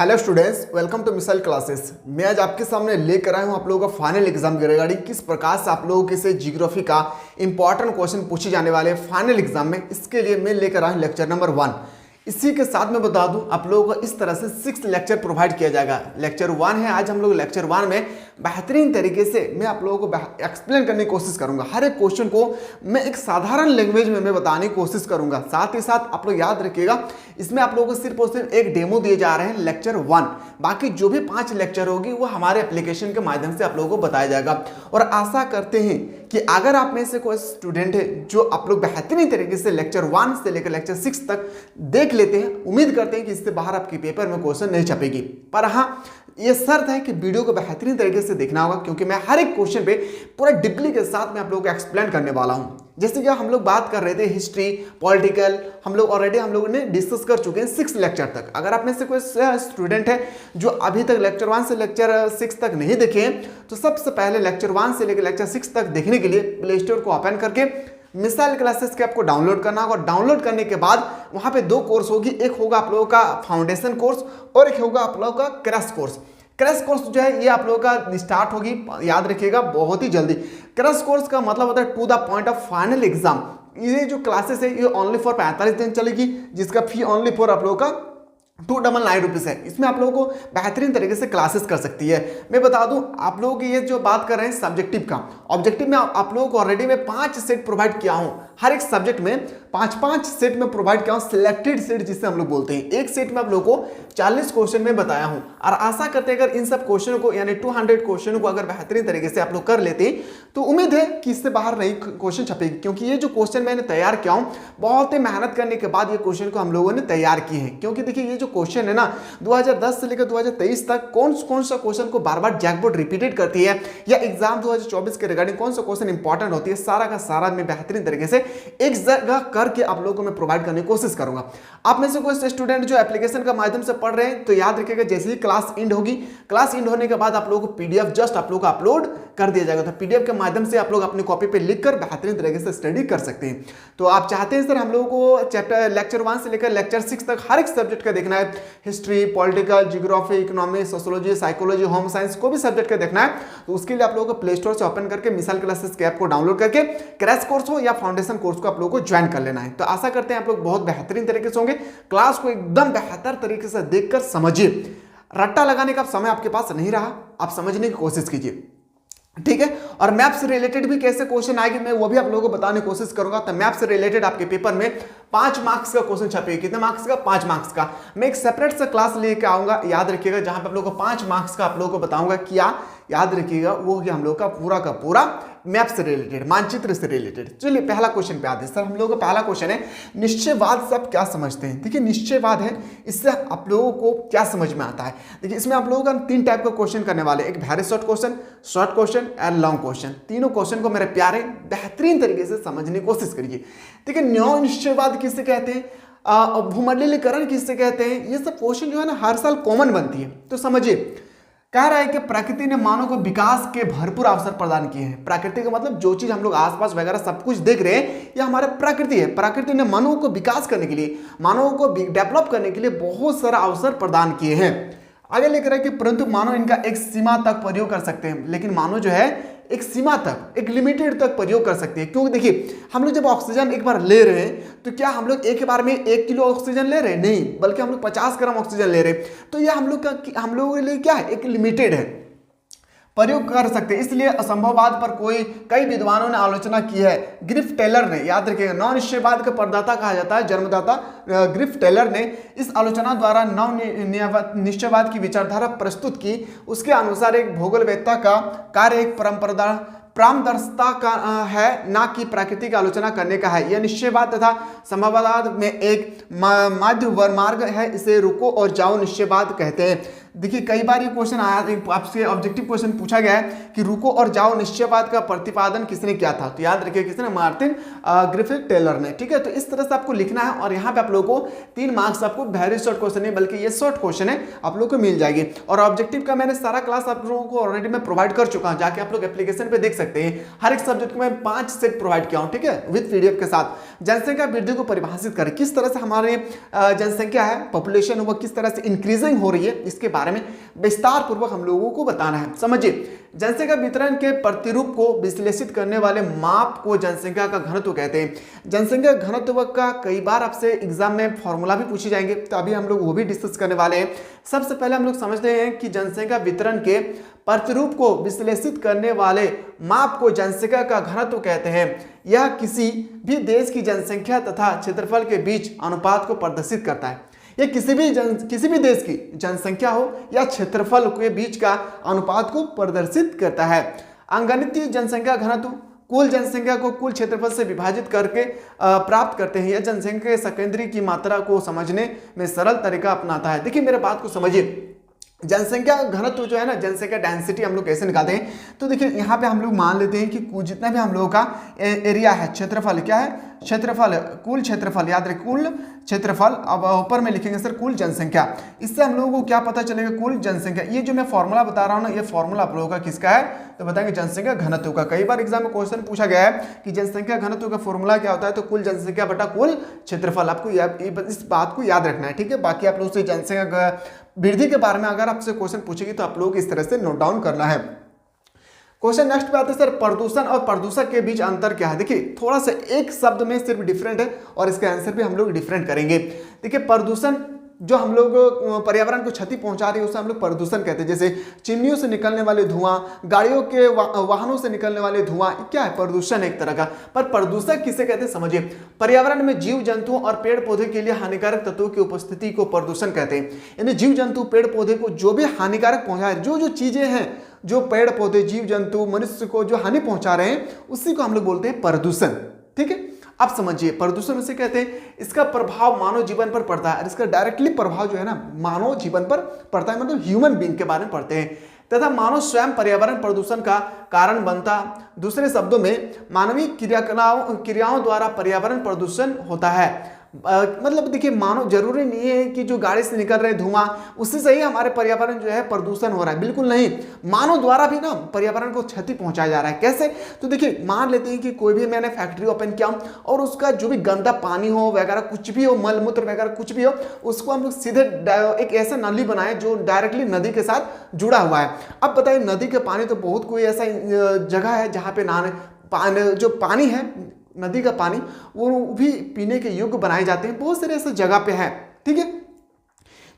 Hello students, welcome to missile classes. मैं आज आपके सामने लेकर आया हूं आप लोगों का फाइनल एग्जाम के रिगार्डिंग किस प्रकार से आप लोगों के से जियोग्राफी का इंपॉर्टेंट क्वेश्चन पूछे जाने वाले फाइनल एग्जाम में। इसके लिए मैं लेकर आया हूं लेक्चर नंबर 1। इसी के साथ मैं बता दूं आप लोगों को इस तरह से 6 लेक्चर प्रोवाइड किया जाएगा। लेक्चर 1 है, आज हम लोग लेक्चर 1 में बेहतरीन तरीके से मैं आप लोगों को एक्सप्लेन करने की कोशिश करूंगा। हर एक क्वेश्चन को मैं एक साधारण लैंग्वेज में मैं बताने की कोशिश करूंगा। साथ ही साथ आप लोग याद रखिएगा, इसमें आप लोगों को सिर्फ और सिर्फ एक डेमो दिए जा रहे हैं लेक्चर 1। बाकी जो भी 5 लेक्चर होगी वो हमारे एप्लीकेशन के माध्यम से आप लोगों को बताया जाएगा। और आशा करते हैं कि अगर आप में से कोई स्टूडेंट है जो आप लोग बेहतरीन तरीके से लेक्चर 1 से लेकर लेक्चर 6 तक देख लेते हैं, उम्मीद करते हैं कि इससे बाहर आपके पेपर में क्वेश्चन नहीं छपेगी। पर हाँ, ये शर्त है कि वीडियो को बेहतरीन तरीके से देखना होगा, क्योंकि मैं हर एक क्वेश्चन पे पूरा डिपली के साथ में आप लोगों को एक्सप्लेन करने वाला हूं। जैसे कि हम लोग बात कर रहे थे हिस्ट्री, पॉलिटिकल, हम लोगों ने डिस्कस कर चुके हैं 6 लेक्चर तक। अगर आप में से कोई स्टूडेंट है जो अभी तक लेक्चर 1 से लेक्चर 6 तक नहीं देखे हैं, तो सबसे पहले लेक्चर 1 से लेकर लेक्चर 6 तक देखने के लिए प्ले स्टोर को ओपन करके मिसाइल क्लासेस के आपको डाउनलोड करना होगा। डाउनलोड करने के बाद वहां पे 2 कोर्स होगी, एक होगा आप लोगों का फाउंडेशन कोर्स और एक होगा आप लोगों का क्रैश कोर्स। क्रैश कोर्स जो है ये आप लोगों का स्टार्ट होगी, याद रखिएगा, बहुत ही जल्दी। क्रैश कोर्स का मतलब होता है to the point of final exam. ये जो क्लासेस है ये ओनली फॉर 45 दिन चलेगी, जिसका फी ओनली फॉर आप लोगों का 299 रुपीज़ है। इसमें आप लोगों को बेहतरीन तरीके से क्लासेस कर सकती है। मैं बता दूं आप लोगों की ये जो बात कर रहे हैं सब्जेक्टिव का, ऑब्जेक्टिव में आप लोगों को ऑलरेडी मैं 5 सेट प्रोवाइड किया हूं। हर एक सब्जेक्ट में 5-5 सेट में प्रोवाइड किया हूं, सिलेक्टेड सेट जिसे हम लोग बोलते हैं। एक सेट में आप लोगों को 40 क्वेश्चन में बताया हूं, और आशा करते हैं अगर इन सब क्वेश्चनों को यानी 200 क्वेश्चनों को अगर बेहतरीन तरीके से आप लोग कर लेते हैं तो उम्मीद है कि इससे बाहर नहीं क्वेश्चन छपेगी। क्योंकि ये जो क्वेश्चन मैंने तैयार किया हूं, बहुत ही मेहनत करने के बाद ये क्वेश्चन को हम लोगों ने तैयार किए हैं। क्योंकि देखिए ये जो क्वेश्चन है ना, 2010 से लेकर 2023 तक कौन सा क्वेश्चन को बार बार जैकबोर्ड रिपीटेड करती है, या एग्जाम 2024 के रिगार्डिंग कौन सा क्वेश्चन इंपॉर्टेंट होती है, सारा का सारा मैं बेहतरीन तरीके से एक जगह करके आप लोगों को मैं प्रोवाइड करने की कोशिश करूंगा। आप में से कोई स्टूडेंट जो एप्लीकेशन का माध्यम से पढ़ रहे हैं तो याद रखिएगा, जैसे ही क्लास एंड होगी, क्लास एंड होने के बाद आप लोगों को पीडीएफ जस्ट आप लोगों को अपलोड कर दिया जाएगा। तो पीडीएफ के माध्यम से आप लोग अपनी कॉपी पे लिखकर बेहतरीन तरीके से स्टडी कर सकते हैं। तो आप चाहते हैं सर हम लोगों को चैप्टर लेक्चर 1 से लेकर लेक्चर 6 तक हर एक सब्जेक्ट का देखना है, history, political, geography, economy, sociology, psychology, home science, को भी सब्जेक्ट का देखना है, तो उसके लिए आप लोगों को प्ले स्टोर से ओपन करके मिसाइल क्लासेस के ऐप को डाउनलोड करके क्रैश कोर्स हो या फाउंडेशन कोर्स को आप लोगों को ज्वाइन कर लेना है। तो आशा करते हैं आप लोग बहुत बेहतरीन तरीके से होंगे। क्लास को एकदम बेहतर तरीके से देखकर समझिए। रट्टा लगाने का समय आपके पास नहीं रहा, आप समझने की कोशिश कीजिए, ठीक है। और मैप से रिलेटेड भी कैसे क्वेश्चन आएंगे मैं वो भी आप लोगों को बताने की कोशिश करूंगा। तो मैप से रिलेटेड आपके पेपर में 5 मार्क्स का क्वेश्चन छपेगा। कितने मार्क्स का? 5 मार्क्स का। मैं एक सेपरेट सा क्लास लेके आऊंगा, याद रखिएगा, जहां पे आप लोगों को 5 मार्क्स का आप लोगों को बताऊंगा। क्या याद रखिएगा, वो हम लोग का पूरा मैप से रिलेटेड, मानचित्र से रिलेटेड। चलिए पहला क्वेश्चन पे आते हैं। सर हम लोगों का पहला क्वेश्चन है निश्चयवाद से आप क्या समझते हैं। देखिए निश्चयवाद है, इससे आप लोगों को क्या समझ में आता है। देखिए इसमें आप लोगों का 3 टाइप का क्वेश्चन करने वाले, एक very short question and long question. तीनों क्वेश्चन को मेरे प्यारे बेहतरीन तरीके से समझने की कोशिश करिए। देखिए न्यो निश्चयवाद किससे कहते हैं, भूमंडलीकरण किससे कहते हैं, ये सब क्वेश्चन जो है ना हर साल कॉमन बनती है। तो समझिए, कह रहा है कि प्रकृति ने मानव को विकास के भरपूर अवसर प्रदान किए हैं। प्रकृति का मतलब जो चीज हम लोग आसपास वगैरह सब कुछ देख रहे हैं, ये हमारे प्रकृति है। प्रकृति ने मानव को विकास करने के लिए, मानव को डेवलप करने के लिए बहुत सारा अवसर प्रदान किए हैं। आगे लेकर है कि परंतु मानव इनका एक सीमा तक प्रयोग कर सकते हैं। लेकिन मानव जो है एक सीमा तक, एक लिमिटेड तक प्रयोग कर सकते हैं। क्योंकि देखिए हम लोग जब ऑक्सीजन एक बार ले रहे हैं तो क्या हम लोग एक बार में 1 किलो ऑक्सीजन ले रहे हैं? नहीं, बल्कि हम लोग 50 ग्राम ऑक्सीजन ले रहे हैं। तो यह हम लोगों के लिए क्या है, एक लिमिटेड है, प्रयोग कर सकते हैं। इसलिए असंभववाद पर कई विद्वानों ने आलोचना की है। ग्रिफ टेलर ने, याद रखिएगा, नव निश्चयवाद का प्रदाता कहा जाता है, जन्मदाता ग्रिफ टेलर ने इस आलोचना द्वारा नव निश्चयवाद की विचारधारा प्रस्तुत की। उसके अनुसार एक भूगोलवेत्ता का कार्य एक प्रामदर्शिता का है, ना कि प्रकृति की आलोचना करने का है। यह निश्चयवाद तथा संभववाद में एक मध्य मार्ग है। इसे रुको और जाओ निश्चयवाद कहते हैं। देखिए कई बार ये क्वेश्चन आया, आपसे ऑब्जेक्टिव क्वेश्चन पूछा गया है कि रुको और जाओ निश्चयवाद का प्रतिपादन किसने किया था। तो याद रखिए किसने, मार्टिन ग्रिफिथ टेलर ने, ठीक है। तो इस तरह से आपको लिखना है, और यहाँ पे आप लोगों को 3 मार्क्स आपको वेरी शॉर्ट क्वेश्चन नहीं बल्कि ये शॉर्ट क्वेश्चन है आप लोग को मिल जाएगी। और ऑब्जेक्टिव का मैंने सारा क्लास आप लोगों को ऑलरेडी मैं प्रोवाइड कर चुका हूँ, जाके आप लोग एप्लीकेशन पे देख सकते सकते हैं। हर एक सब्जेक्ट को मैं 5 सेट प्रोवाइड किया हूँ, ठीक है, विद पीडीएफ के साथ। जनसंख्या वृद्धि को परिभाषित करें, किस तरह से हमारी जनसंख्या है, पॉपुलेशन वो किस तरह से इंक्रीजिंग हो रही है, इसके बारे में विस्तार पूर्वक हम लोगों को बताना है। समझिए, जनसंख्या वितरण के प्रतिरूप को विश्लेषित करने वाले माप को जनसंख्या का घनत्व कहते हैं। जनसंख्या घनत्व का कई बार आपसे एग्जाम में फॉर्मूला भी पूछे जाएंगे, तो अभी हम लोग वो भी डिस्कस करने वाले हैं। सबसे पहले हम लोग समझते हैं कि जनसंख्या वितरण के प्रतिरूप को विश्लेषित करने वाले माप को जनसंख्या का घनत्व कहते हैं। यह किसी भी देश की जनसंख्या तथा क्षेत्रफल के बीच अनुपात को प्रदर्शित करता है। ये किसी भी देश की जनसंख्या हो या क्षेत्रफल के बीच का अनुपात को प्रदर्शित करता है। अंगनितीय जनसंख्या घनत्व कुल जनसंख्या को कुल क्षेत्रफल से विभाजित करके प्राप्त करते हैं। यह जनसंख्या के सकेंद्री की मात्रा को समझने में सरल तरीका अपनाता है। देखिए मेरे बात को समझिए, जनसंख्या घनत्व जो है ना, जनसंख्या डेंसिटी हम लोग कैसे निकालते हैं, तो देखिए यहाँ पे हम लोग मान लेते हैं कि जितना भी हम लोगों का एरिया है, क्षेत्रफल क्या है, क्षेत्रफल, कुल क्षेत्रफल, याद रखें कुल क्षेत्रफल। अब ऊपर में लिखेंगे सर कुल जनसंख्या, इससे हम लोगों को क्या पता चलेगा, कुल जनसंख्या। ये जो मैं फॉर्मूला बता रहा हूँ ना, ये फॉर्मूला आप लोगों का किसका है, तो बताएंगे जनसंख्या घनत्व का। कई बार एग्जाम में क्वेश्चन पूछा गया है कि जनसंख्या घनत्व का फॉर्मूला क्या होता है, तो कुल जनसंख्या बटा कुल क्षेत्रफल। आपको इस बात को याद रखना है, ठीक है। बाकी आप लोगों से जनसंख्या वृद्धि के बारे में अगर आपसे क्वेश्चन पूछेगी तो आप लोग इस तरह से नोट डाउन करना है। क्वेश्चन नेक्स्ट पे आते हैं सर, प्रदूषण और प्रदूषक के बीच अंतर क्या है। देखिए थोड़ा सा एक शब्द में सिर्फ डिफरेंट है और इसका आंसर भी हम लोग डिफरेंट करेंगे। देखिए प्रदूषण जो हम लोग पर्यावरण को क्षति पहुंचा रही है उसे हम लोग प्रदूषण कहते हैं। जैसे चिमनियों से निकलने वाले धुआं, गाड़ियों के वाहनों से निकलने वाले धुआं, क्या है, प्रदूषण एक तरह का। पर प्रदूषक किसे कहते हैं समझिए, पर्यावरण में जीव जंतुओं और पेड़ पौधे के लिए हानिकारक तत्वों की उपस्थिति को प्रदूषण कहते हैं। यानी जीव जंतु पेड़ पौधे को जो भी हानिकारक पहुंचा रहे, जो चीजें हैं, जो पेड़ पौधे जीव जंतु मनुष्य को जो हानि पहुंचा रहे हैं, उसी को हम लोग बोलते हैं प्रदूषण, ठीक है। अब समझिए प्रदूषण उसे कहते हैं, इसका प्रभाव मानव जीवन पर पड़ता है। इसका डायरेक्टली प्रभाव जो है ना मानव जीवन पर पड़ता है, मतलब ह्यूमन बीइंग के बारे में पढ़ते हैं, तथा मानव स्वयं पर्यावरण प्रदूषण का कारण बनता। दूसरे शब्दों में मानवीय क्रियाओं द्वारा पर्यावरण प्रदूषण होता है। मतलब देखिए मानव, जरूरी नहीं है कि जो गाड़ी से निकल रहे धुआं उससे से ही हमारे पर्यावरण जो है प्रदूषण हो रहा है, बिल्कुल नहीं। मानव द्वारा भी ना पर्यावरण को क्षति पहुंचाया जा रहा है। कैसे, तो देखिए मान लेते हैं कि कोई भी मैंने फैक्ट्री ओपन किया और उसका जो भी गंदा पानी हो वगैरह, कुछ भी हो, मल मूत्र वगैरह कुछ भी हो, उसको हम लोग सीधे एक ऐसा नाली बनाए जो डायरेक्टली नदी के साथ जुड़ा हुआ है। अब बताइए नदी के पानी तो बहुत कोई ऐसा जगह है जहाँ पे नहाने, जो पानी है नदी का पानी, वो भी पीने के योग्य बनाए जाते हैं, बहुत सारे ऐसे जगह पे है, ठीक है।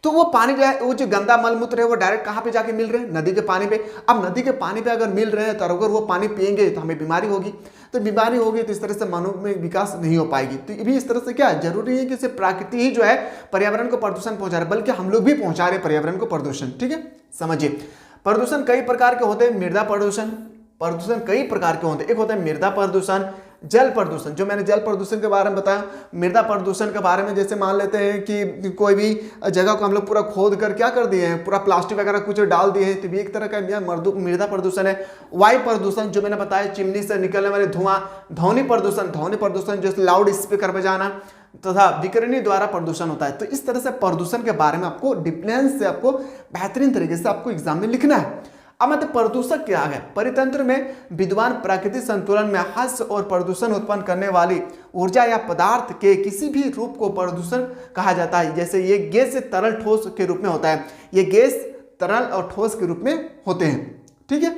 तो वो पानी जो है, वो जो गंदा मल मूत्र है, वो डायरेक्ट कहाँ पे जाके मिल रहे हैं, नदी के पानी पे। अब नदी के पानी पे अगर मिल रहे हैं तो अगर वो पानी पिएंगे तो हमें बीमारी होगी, तो बीमारी होगी तो इस तरह से मानव में विकास नहीं हो पाएगी। तो ये भी इस तरह से क्या है, जरूरी है कि सिर्फ प्रकृति ही जो है पर्यावरण को प्रदूषण पहुंचा रहे, बल्कि हम लोग भी पहुंचा रहे पर्यावरण को प्रदूषण, ठीक है। समझिए प्रदूषण कई प्रकार के होते हैं। मृदा प्रदूषण, प्रदूषण कई प्रकार के होते हैं। एक होता है मृदा प्रदूषण, जल प्रदूषण, जो मैंने जल प्रदूषण के बारे में बताया। मृदा प्रदूषण के बारे में जैसे मान लेते हैं कि कोई भी जगह को हम लोग पूरा खोद कर क्या कर दिए हैं, पूरा प्लास्टिक वगैरह कुछ डाल दिए हैं, तो भी एक तरह का मृदा प्रदूषण है। वायु प्रदूषण जो मैंने बताया, चिमनी से निकलने वाले धुआं। ध्वनि प्रदूषण, ध्वनि प्रदूषण जैसे लाउड स्पीकर बजाना तथा विकिरणी द्वारा प्रदूषण होता है। तो इस तरह से प्रदूषण के बारे में आपको डिफरेंस से आपको बेहतरीन तरीके से आपको एग्जाम में लिखना है। अब मतलब प्रदूषक क्या है, परितंत्र में विद्यमान प्राकृतिक संतुलन में ह्रास और प्रदूषण उत्पन्न करने वाली ऊर्जा या पदार्थ के किसी भी रूप को प्रदूषण कहा जाता है। जैसे ये गैस से तरल ठोस के रूप में होता है, ये गैस तरल और ठोस के रूप में होते हैं, ठीक है।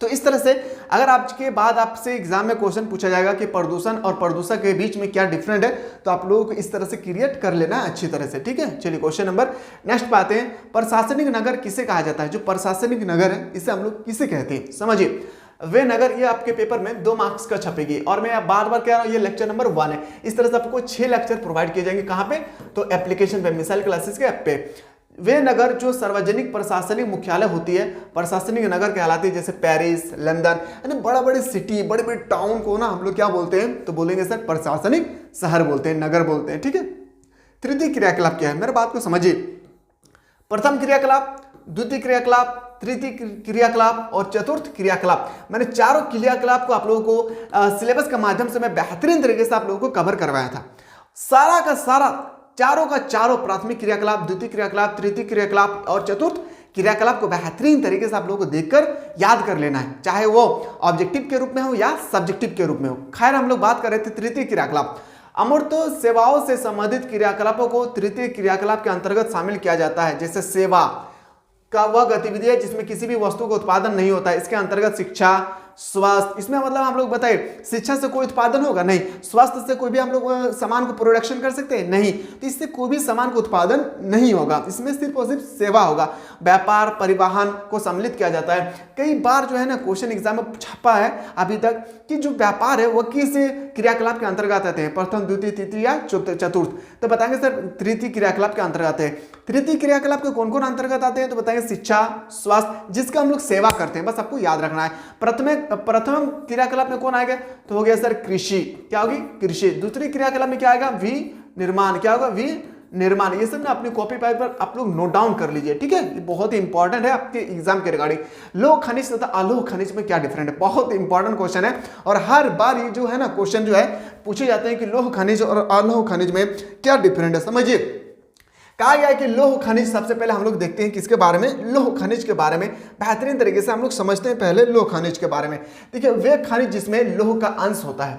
तो इस तरह से अगर आपके बाद आपसे एग्जाम में क्वेश्चन पूछा जाएगा कि प्रदूषण और प्रदूषक के बीच में क्या डिफरेंट है, तो आप लोगों को इस तरह से क्रिएट कर लेना है अच्छी तरह से, ठीक है। चलिए क्वेश्चन नंबर नेक्स्ट पे आते हैं। प्रशासनिक नगर किसे कहा जाता है, जो प्रशासनिक नगर है इसे हम लोग किसे कहते हैं। समझिए वे नगर, ये आपके पेपर में 2 मार्क्स का छपेगी और मैं बार बार कह रहा हूँ ये लेक्चर नंबर 1 है। इस तरह से आपको 6 लेक्चर प्रोवाइड किए जाएंगे। कहाँ पे, तो एप्लीकेशन पे, मिसाइल क्लासेस के ऐप पे। वे नगर जो सार्वजनिक प्रशासनिक मुख्यालय होती है प्रशासनिक नगर कहलाती है, जैसे पेरिस, लंदन, यानी बड़ा बड़े सिटी, बड़े बड़े टाउन को ना हम लोग क्या बोलते हैं, तो बोलेंगे सर प्रशासनिक शहर बोलते हैं, नगर बोलते हैं, ठीक है। तृतीय क्रियाकलाप क्या है, मेरे बात को समझिए। प्रथम क्रियाकलाप, द्वितीय क्रियाकलाप, तृतीय क्रियाकलाप और चतुर्थ क्रियाकलाप। मैंने चारों क्रियाकलाप को आप लोगों को सिलेबस के माध्यम से मैं बेहतरीन तरीके से आप लोगों को कवर करवाया था। सारा का सारा, चारों का चारों, प्राथमिक क्रियाकलाप, द्वितीय क्रियाकलाप, तृतीय क्रियाकलाप और चतुर्थ क्रियाकलाप को बेहतरीन तरीके से आप लोगों को देखकर याद कर लेना है, चाहे वो ऑब्जेक्टिव के रूप में हो या सब्जेक्टिव के रूप में हो। खैर हम लोग बात कर रहे थे तृतीय क्रियाकलाप। अमूर्त सेवाओं से संबंधित क्रियाकलापों को तृतीय क्रियाकलाप के अंतर्गत शामिल किया जाता है। जैसे सेवा का वह गतिविधि है जिसमें किसी भी वस्तु का उत्पादन नहीं होता है, इसके अंतर्गत शिक्षा, स्वास्थ्य, इसमें मतलब हम लोग बताइए शिक्षा से कोई उत्पादन होगा नहीं, स्वास्थ्य से कोई भी हम लोग सामान को प्रोडक्शन कर सकते हैं नहीं, तो इससे कोई भी सामान का उत्पादन नहीं होगा, इसमें सिर्फ और सिर्फ सेवा होगा। व्यापार परिवहन को सम्मिलित किया जाता है। कई बार जो है ना क्वेश्चन एग्जाम में छपा है अभी तक कि जो व्यापार है वो किस क्रियाकलाप के अंतर्गत आते हैं, प्रथम द्वितीय तृतीय या चतुर्थ, तो बताएंगे सर तृतीय क्रियाकलाप के अंतर्गत है। तृतीय क्रियाकलाप के कौन कौन अंतर्गत आते हैं, तो बताएंगे शिक्षा, स्वास्थ्य, जिसका हम लोग सेवा करते हैं, बस आपको याद रखना है। प्रथम क्रियाकलाप में कौन आएगा, तो हो गया सर कृषि, क्या होगी कृषि। दूसरी क्रियाकलाप में क्या आएगा, विनिर्माण, क्या होगा विनिर्माण। ये सब ना अपनी कॉपी पेपर पर आप लोग नोट डाउन कर लीजिए, ठीक है, ये बहुत ही इंपॉर्टेंट है आपके एग्जाम के रिगार्डिंग। लौह खनिज तथा अलोह खनिज में क्या डिफरेंट है, बहुत इंपॉर्टेंट क्वेश्चन है और हर बार ये जो है ना क्वेश्चन जो है पूछे जाते हैं कि लौह खनिज और अलोह खनिज में क्या डिफरेंट है। समझिए कहा गया है कि लौह खनिज, सबसे पहले हम लोग देखते हैं किसके बारे में, लौह खनिज के बारे में बेहतरीन तरीके से हम लोग समझते हैं पहले लौह खनिज के बारे में। देखिए वे खनिज जिसमें लोह का अंश होता है,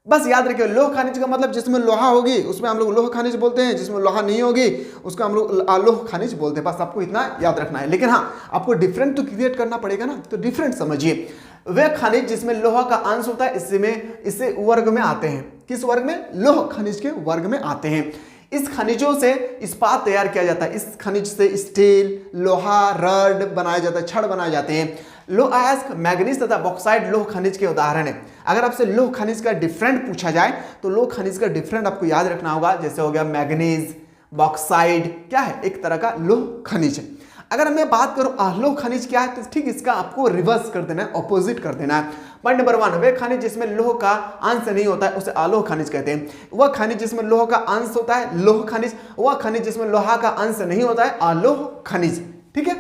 बस याद रखिए लौह खनिज का मतलब जिसमें लोहा होगी उसमें हम लोग लौह खनिज बोलते हैं, जिसमें लोहा नहीं होगी उसको हम लोग अलोह खनिज बोलते हैं, बस आपको इतना याद रखना है। लेकिन हाँ आपको डिफरेंट तो क्रिएट करना पड़ेगा ना, तो डिफरेंट समझिए। वे खनिज जिसमें लोहा का अंश होता है इससे वर्ग में आते हैं, किस वर्ग में, लौह खनिज के वर्ग में आते हैं। इस खनिजों से इस्पात तैयार किया जाता है, इस खनिज से स्टील, लोहा, रड बनाया जाता है, छड़ बनाए जाते हैं। लोह अयस्क, मैग्नीज तथा बॉक्साइड लौह खनिज के उदाहरण है। अगर आपसे लौह खनिज का डिफरेंट पूछा जाए तो लौह खनिज का डिफरेंट आपको याद रखना होगा, जैसे हो गया मैग्नीज, बॉक्साइड, क्या है, एक तरह का लौह खनिज है। अगर मैं बात करूं अलोह खनिज क्या है, तो ठीक इसका आपको रिवर्स कर देना है, ऑपोजिट कर देना है। पॉइंट नंबर 1, वे खनिज जिसमें लोह का अंश नहीं होता है उसे अलोह खनिज कहते हैं। वह खनिज जिसमें लोह का अंश होता है लोह खनिज, वह खनिज जिसमें लोहा का अंश नहीं होता है अलोह खनिज, ठीक है।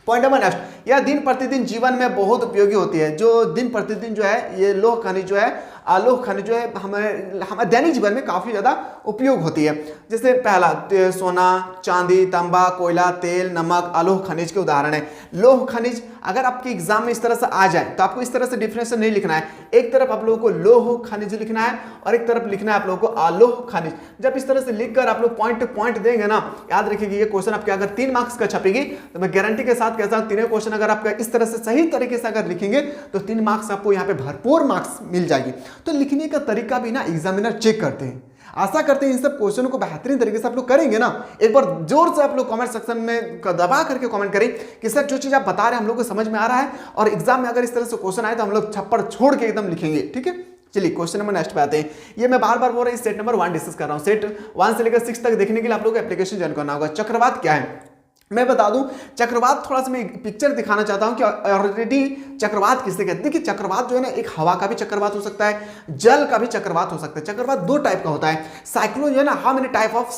पॉइंट नंबर नेक्स्ट, यह दिन प्रतिदिन जीवन में बहुत उपयोगी होती है। जो दिन प्रतिदिन जो है ये लौह खनिज जो है, अलोह खनिज जो है हमारे दैनिक जीवन में काफी ज्यादा उपयोग होती है। जैसे पहला सोना, चांदी, तांबा, कोयला, तेल, नमक अलोह खनिज के उदाहरण है। लौह खनिज अगर आपके एग्जाम में इस तरह से आ जाए तो आपको इस तरह से डिफरेंशिएशन नहीं लिखना है, एक तरफ आप लोगों को लौह खनिज लिखना है और एक तरफ लिखना है आप लोगों को अलोह खनिज। जब इस तरह से लिखकर आप लोग पॉइंट टू पॉइंट देंगे ना, याद रखिए ये क्वेश्चन आपके अगर 3 मार्क्स का छपेगी तो मैं गारंटी के साथ कहता हूं तीनों क्वेश्चन अगर आपका इस तरह से सही तरीके से अगर लिखेंगे तो 3 मार्क्स आपको यहाँ पे भरपूर मार्क्स मिल जाएगी। तो लिखने का तरीका भी ना एग्जामिनर चेक करते हैं। आशा करते हैं इन सब क्वेश्चनों को बेहतरीन तरीके से आप लोग करेंगे ना। एक बार जोर से आप लोग कमेंट सेक्शन में दबा करके कमेंट करें कि सर जो चीज आप बता रहे हैं हम लोग को समझ में आ रहा है, और एग्जाम में अगर इस तरह से क्वेश्चन आए तो हम लोग छप्पर छोड़ के एकदम लिखेंगे, ठीक है। चलिए क्वेश्चन नंबर नेक्स्ट पे आते हैं। ये मैं बार बार बोल रहा हूँ सेट नंबर 1 डिस्कस कर रहा हूँ। सेट 1 से लेकर 6 तक देखने के लिए आप लोग को एप्लीकेशन ज्वाइन करना होगा। चक्रवात क्या है मैं बता दूं, चक्रवात थोड़ा सा मैं पिक्चर दिखाना चाहता हूं कि ऑलरेडी चक्रवात किससे कहते हैं। देखिए चक्रवात जो है ना, एक हवा का भी चक्रवात हो सकता है, जल का भी चक्रवात हो सकता है। चक्रवात 2 टाइप का होता है। साइक्लोन जो है ना, how many type of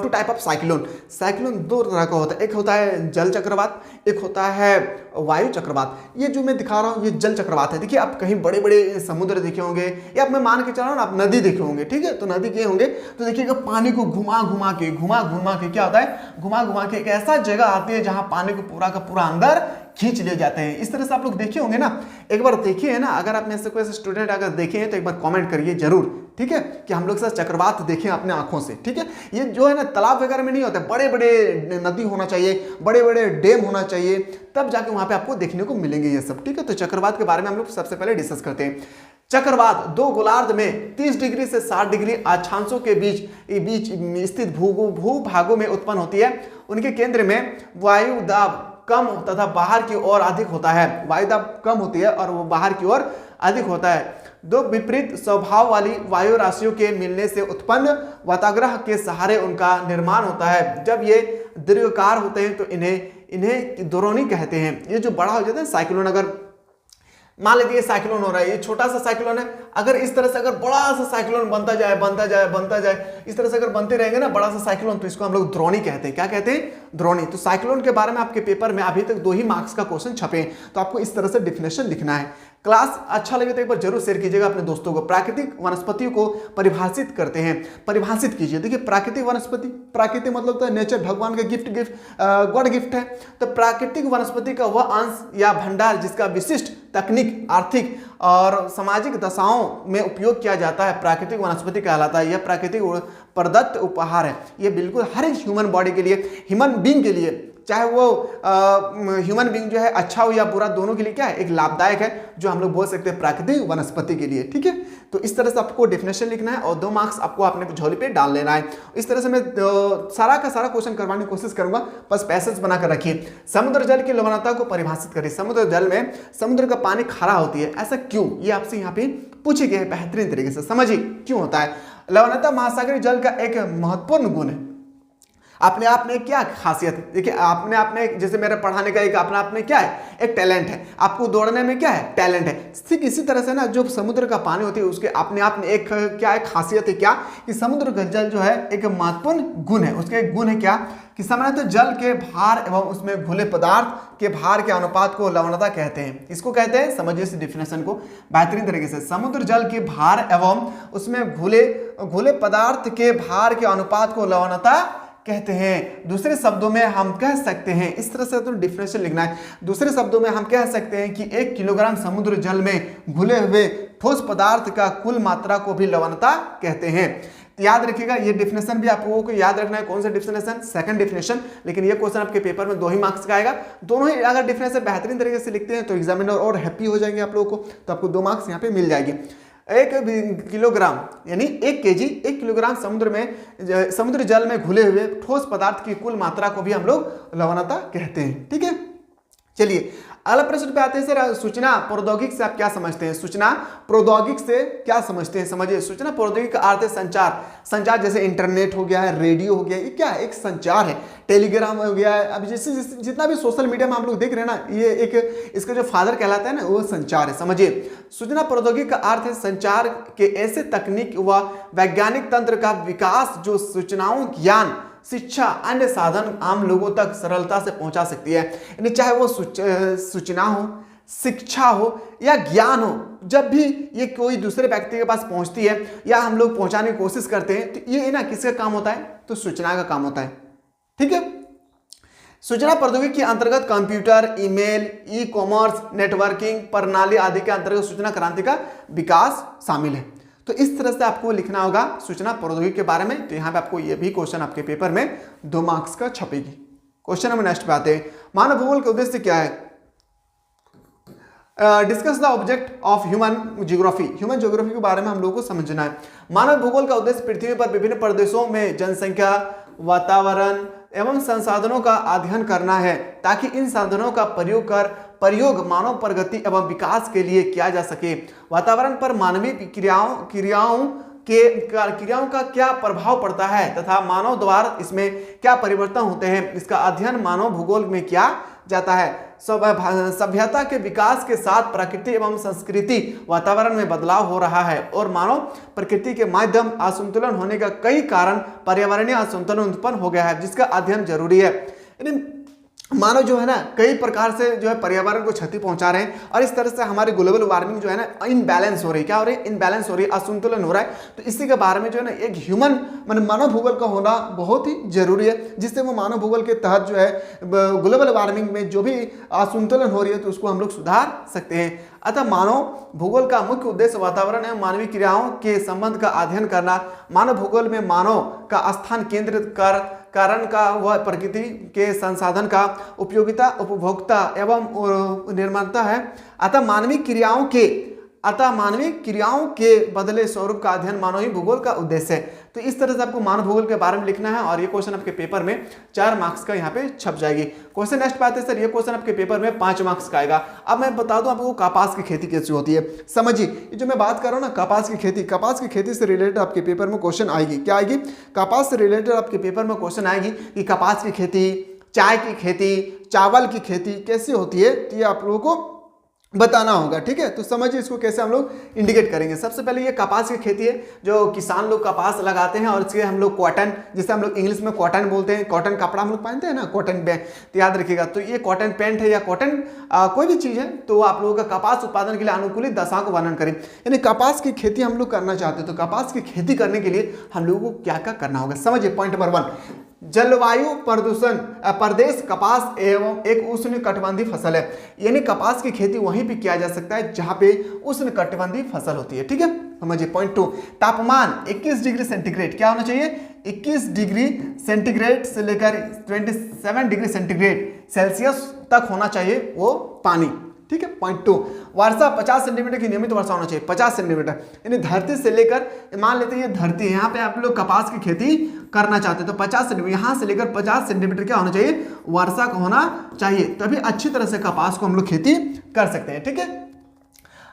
2 type of cyclone. Cyclone 2 तरह का होता है, एक होता है जल चक्रवात, एक होता है वायु चक्रवात। ये जो मैं दिखा रहा हूँ ये जल चक्रवात है। देखिए आप कहीं बड़े बड़े समुद्र देखे होंगे या मैं मान के चल रहा हूँ आप नदी देखे होंगे, ठीक है। तो नदी गए होंगे तो देखिएगा पानी को घुमा घुमा के क्या होता है, घुमा घुमा के एक ऐसा जगह आती है जहां पानी को पूरा का पूरा अंदर खींच ले जाते हैं। इस तरह से आप लोग देखे होंगे ना, एक बार देखिए है ना। अगर आप में से कोई स्टूडेंट अगर देखे हैं तो एक बार कमेंट करिए जरूर, ठीक है, कि हम लोग चक्रवात देखें अपने आंखों से, ठीक है। ये जो है ना तालाब वगैरह में नहीं होता, बड़े बड़े नदी होना चाहिए, बड़े बड़े डैम होना चाहिए, तब जाके वहां पे आपको देखने को मिलेंगे ये सब, ठीक है। तो चक्रवात के बारे में हम लोग सबसे पहले डिस्कस करते हैं। चक्रवात 2 गोलार्ध में 30 डिग्री से 60 डिग्री अक्षांशों के बीच स्थित भूभागों में उत्पन्न होती है। उनके केंद्र में वायु दाब कम तथा बाहर की ओर अधिक होता है। वायु दाब कम होती है और वो बाहर की ओर अधिक होता है। 2 विपरीत स्वभाव वाली वायु राशियों के मिलने से उत्पन्न वाताग्रह के सहारे उनका निर्माण होता है। जब ये दीर्घकार होते हैं तो इन्हें द्रोणी कहते हैं। ये जो बड़ा हो जाता है साइक्लोन, अगर मान लीजिए साइक्लोन हो रहा है, ये छोटा सा साइक्लोन है, अगर इस तरह से अगर बड़ा सा साइक्लोन बनता जाए बनता जाए बनता जाए, इस तरह से अगर बनते रहेंगे ना बड़ा सा साइक्लोन, तो इसको हम लोग द्रोणी कहते हैं। क्या कहते हैं? द्रोणी। तो साइक्लोन के बारे में आपके पेपर में अभी तक 2 ही मार्क्स का क्वेश्चन छपे हैं, तो आपको इस तरह से डिफिनेशन लिखना है। क्लास अच्छा लगे तो एक बार जरूर शेयर कीजिएगा अपने दोस्तों को। प्राकृतिक वनस्पतियों को परिभाषित करते हैं, परिभाषित कीजिए। देखिए प्राकृतिक वनस्पति, प्राकृतिक मतलब तो नेचर, भगवान का गिफ्ट गॉड गिफ्ट है। तो प्राकृतिक वनस्पति का वह अंश या भंडार जिसका विशिष्ट तकनीक, आर्थिक और सामाजिक दशाओं में उपयोग किया जाता है, प्राकृतिक वनस्पति कहलाता है। यह प्राकृतिक प्रदत्त उपहार है। यह बिल्कुल हर एक ह्यूमन बॉडी के लिए, ह्यूमन बींग के लिए, चाहे वो ह्यूमन बींग जो है अच्छा हो या बुरा, दोनों के लिए क्या है? एक लाभदायक है, जो हम लोग बोल सकते हैं प्राकृतिक वनस्पति के लिए। ठीक है, तो इस तरह से आपको डेफिनेशन लिखना है और 2 मार्क्स आपको अपने झोली पे डाल लेना है। इस तरह से मैं सारा का सारा क्वेश्चन करवाने की कोशिश करूंगा, बस पैसेज बनाकर रखिए। समुद्र जल की लवणता को परिभाषित करिए। समुद्र जल में समुद्र का पानी खारा होती है, ऐसा क्यों? ये आपसे यहाँ पे पूछे गए बेहतरीन तरीके से, समझिए क्यों होता है। लवणता महासागरीय जल का एक महत्वपूर्ण गुण है। अपने आप में क्या खासियत है? देखिए अपने आप में, जैसे मेरे पढ़ाने का एक अपने आप में क्या है? एक टैलेंट है। आपको दौड़ने में क्या है? टैलेंट है। ठीक इसी तरह से ना जो समुद्र का पानी होती है उसके अपने आप में एक क्या है? खासियत है। क्या कि समुद्र का जल जो है एक महत्वपूर्ण गुण है। उसका एक गुण है क्या कि सामान्यतः जल के भार एवं उसमें घुले पदार्थ के भार के अनुपात को लवणता कहते हैं। इसको कहते हैं, समझिए इस डिफिनेशन को बेहतरीन तरीके से। समुद्र जल के भार एवं उसमें घुले पदार्थ के भार के अनुपात को लवणता कहते हैं। दूसरे शब्दों में हम कह सकते हैं, इस तरह से तो डिफिनेशन लिखना है। दूसरे शब्दों में हम कह सकते हैं कि 1 किलोग्राम समुद्र जल में घुले हुए ठोस पदार्थ का कुल मात्रा को भी लवणता कहते हैं। याद रखिएगा, ये डिफिनेशन भी आप लोगों को याद रखना है। कौन सा डिफिनेशन? Second definition. लेकिन ये क्वेश्चन आपके पेपर में 2 ही मार्क्स का आएगा। दोनों ही अगर डिफिनेशन बेहतरीन तरीके से लिखते हैं तो एग्जामिनर और हैप्पी हो जाएंगे आप लोगों को, तो आपको 2 मार्क्स यहाँ पे मिल जाएगी। 1 किलोग्राम यानी 1 केजी, 1 किलोग्राम समुद्र जल में घुले हुए ठोस पदार्थ की कुल मात्रा को भी हम लोग लवणता कहते हैं। ठीक है, चलिए अगला प्रश्न पे आते हैं सर। सूचना प्रौद्योगिकी से आप क्या समझते हैं? सूचना प्रौद्योगिकी से क्या समझते हैं? समझिए, सूचना प्रौद्योगिकी का अर्थ है संचार। संचार जैसे इंटरनेट हो गया है, रेडियो हो गया, ये क्या है? एक संचार है। टेलीग्राम हो गया है, अभी जैसे जितना भी सोशल मीडिया में हम लोग देख रहे हैं ना, ये एक इसका जो फादर कहलाता है ना, वो संचार है। समझिए, सूचना प्रौद्योगिकी का अर्थ है संचार के ऐसे तकनीक व वैज्ञानिक तंत्र का विकास जो सूचनाओं, ज्ञान, शिक्षा, अन्य साधन आम लोगों तक सरलता से पहुंचा सकती है। यानी चाहे वो सूचना हो, शिक्षा हो या ज्ञान हो, जब भी ये कोई दूसरे व्यक्ति के पास पहुंचती है या हम लोग पहुंचाने की कोशिश करते हैं, तो ये ना किसका काम होता है? तो सूचना का काम होता है। ठीक है, सूचना प्रौद्योगिकी के अंतर्गत computer, email, e commerce, networking प्रणाली आदि के अंतर्गत सूचना क्रांति का विकास शामिल है। तो इस तरह से आपको लिखना होगा सूचना प्रौद्योगिकी के बारे में। तो यहाँ पे आपको ये भी क्वेश्चन आपके पेपर में 2 मार्क्स का छपेगी। क्वेश्चन नंबर नेक्स्ट पे आते हैं। मानव भूगोल का उद्देश्य क्या है? Discuss the object of human geography. Human geography के बारे में हम लोगों को समझना है। मानव भूगोल का उद्देश्य पृथ्वी पर विभिन्न प्रदेशों में जनसंख्या, वातावरण एवं संसाधनों का अध्ययन करना है, ताकि इन साधनों का प्रयोग मानव प्रगति एवं विकास के लिए किया जा सके। वातावरण पर मानवीय क्रियाओं का क्या प्रभाव पड़ता है तथा मानव द्वारा इसमें क्या परिवर्तन होते हैं, इसका अध्ययन मानव भूगोल में किया जाता है। सभ्यता के विकास के साथ प्रकृति एवं संस्कृति वातावरण में बदलाव हो रहा है और मानव प्रकृति के माध्यम असंतुलन होने का कई कारण पर्यावरणीय असंतुलन उत्पन्न हो गया है, जिसका अध्ययन जरूरी है। मानव जो है ना कई प्रकार से जो है पर्यावरण को क्षति पहुंचा रहे हैं और इस तरह से हमारी ग्लोबल वार्मिंग जो है ना इनबैलेंस हो रही है। क्या हो रही है? इनबैलेंस हो रही है, असंतुलन हो रहा है। तो इसी के बारे में जो है ना एक ह्यूमन मानव भूगोल का होना बहुत ही जरूरी है, जिससे वो मानव भूगोल के तहत जो है ग्लोबल वार्मिंग में जो भी असंतुलन हो रही है तो उसको हम लोग सुधार सकते हैं। अतः मानव भूगोल का मुख्य उद्देश्य वातावरण एवं मानवीय क्रियाओं के संबंध का अध्ययन करना। मानव भूगोल में मानव का स्थान केंद्रित कर कारण का वह प्रकृति के संसाधन का उपयोगिता, उपभोक्ता एवं निर्माता है। अतः मानवीय क्रियाओं के बदले स्वरूप का अध्ययन मानवीय भूगोल का उद्देश्य है। तो इस तरह से आपको मानव भूगोल के बारे में लिखना है और ये क्वेश्चन आपके पेपर में 4 मार्क्स का यहाँ पे छप जाएगी। क्वेश्चन नेक्स्ट पे आते हैं सर, ये क्वेश्चन आपके पेपर में 5 मार्क्स का आएगा। अब मैं बता दूं आपको कपास की खेती कैसे होती है। समझिए, ये जो मैं बात कर रहा हूँ ना कपास की खेती से रिलेटेड आपके पेपर में क्वेश्चन आएगी। क्या आएगी? कपास से रिलेटेड आपके पेपर में क्वेश्चन आएगी कि कपास की खेती, चाय की खेती, चावल की खेती कैसे होती है, तो ये आप लोगों को बताना होगा। ठीक है, तो समझिए इसको कैसे हम लोग इंडिकेट करेंगे। सबसे पहले ये कपास की खेती है, जो किसान लोग कपास लगाते हैं और इसके हम लोग कॉटन, जिसे हम लोग इंग्लिश में कॉटन बोलते हैं, कॉटन कपड़ा हम लोग पहनते हैं ना, कॉटन पैंट, तो याद रखिएगा। तो ये कॉटन पैंट है या कॉटन कोई भी चीज़ है, तो आप लोगों का कपास उत्पादन के लिए अनुकूलित दशा को वर्णन करें। यानी कपास की खेती हम लोग करना चाहते हैं, तो कपास की खेती करने के लिए हम लोगों को क्या क्या करना होगा, समझिए। पॉइंट नंबर 1, जलवायु प्रदूषण प्रदेश कपास एवं एक उष्णकटिबंधीय फसल है। यानी कपास की खेती वहीं पे किया जा सकता है जहां पे उष्णकटिबंधीय फसल होती है। ठीक है, समझिए। पॉइंट 2, तापमान 21 डिग्री सेंटीग्रेड क्या होना चाहिए, 21 डिग्री सेंटीग्रेड से लेकर 27 डिग्री सेंटीग्रेड सेल्सियस तक होना चाहिए वो पानी। ठीक है। पॉइंट 2, वर्षा 50 सेंटीमीटर की नियमित वर्षा होना चाहिए, 50 सेंटीमीटर। यानी धरती से लेकर, मान लेते हैं ये धरती है, यहाँ पे आप लोग कपास की खेती करना चाहते हैं, तो 50 सेंटीमीटर, यहाँ से लेकर 50 सेंटीमीटर क्या होना चाहिए, वर्षा का होना चाहिए, तभी अच्छी तरह से कपास को हम लोग खेती कर सकते हैं। ठीक है।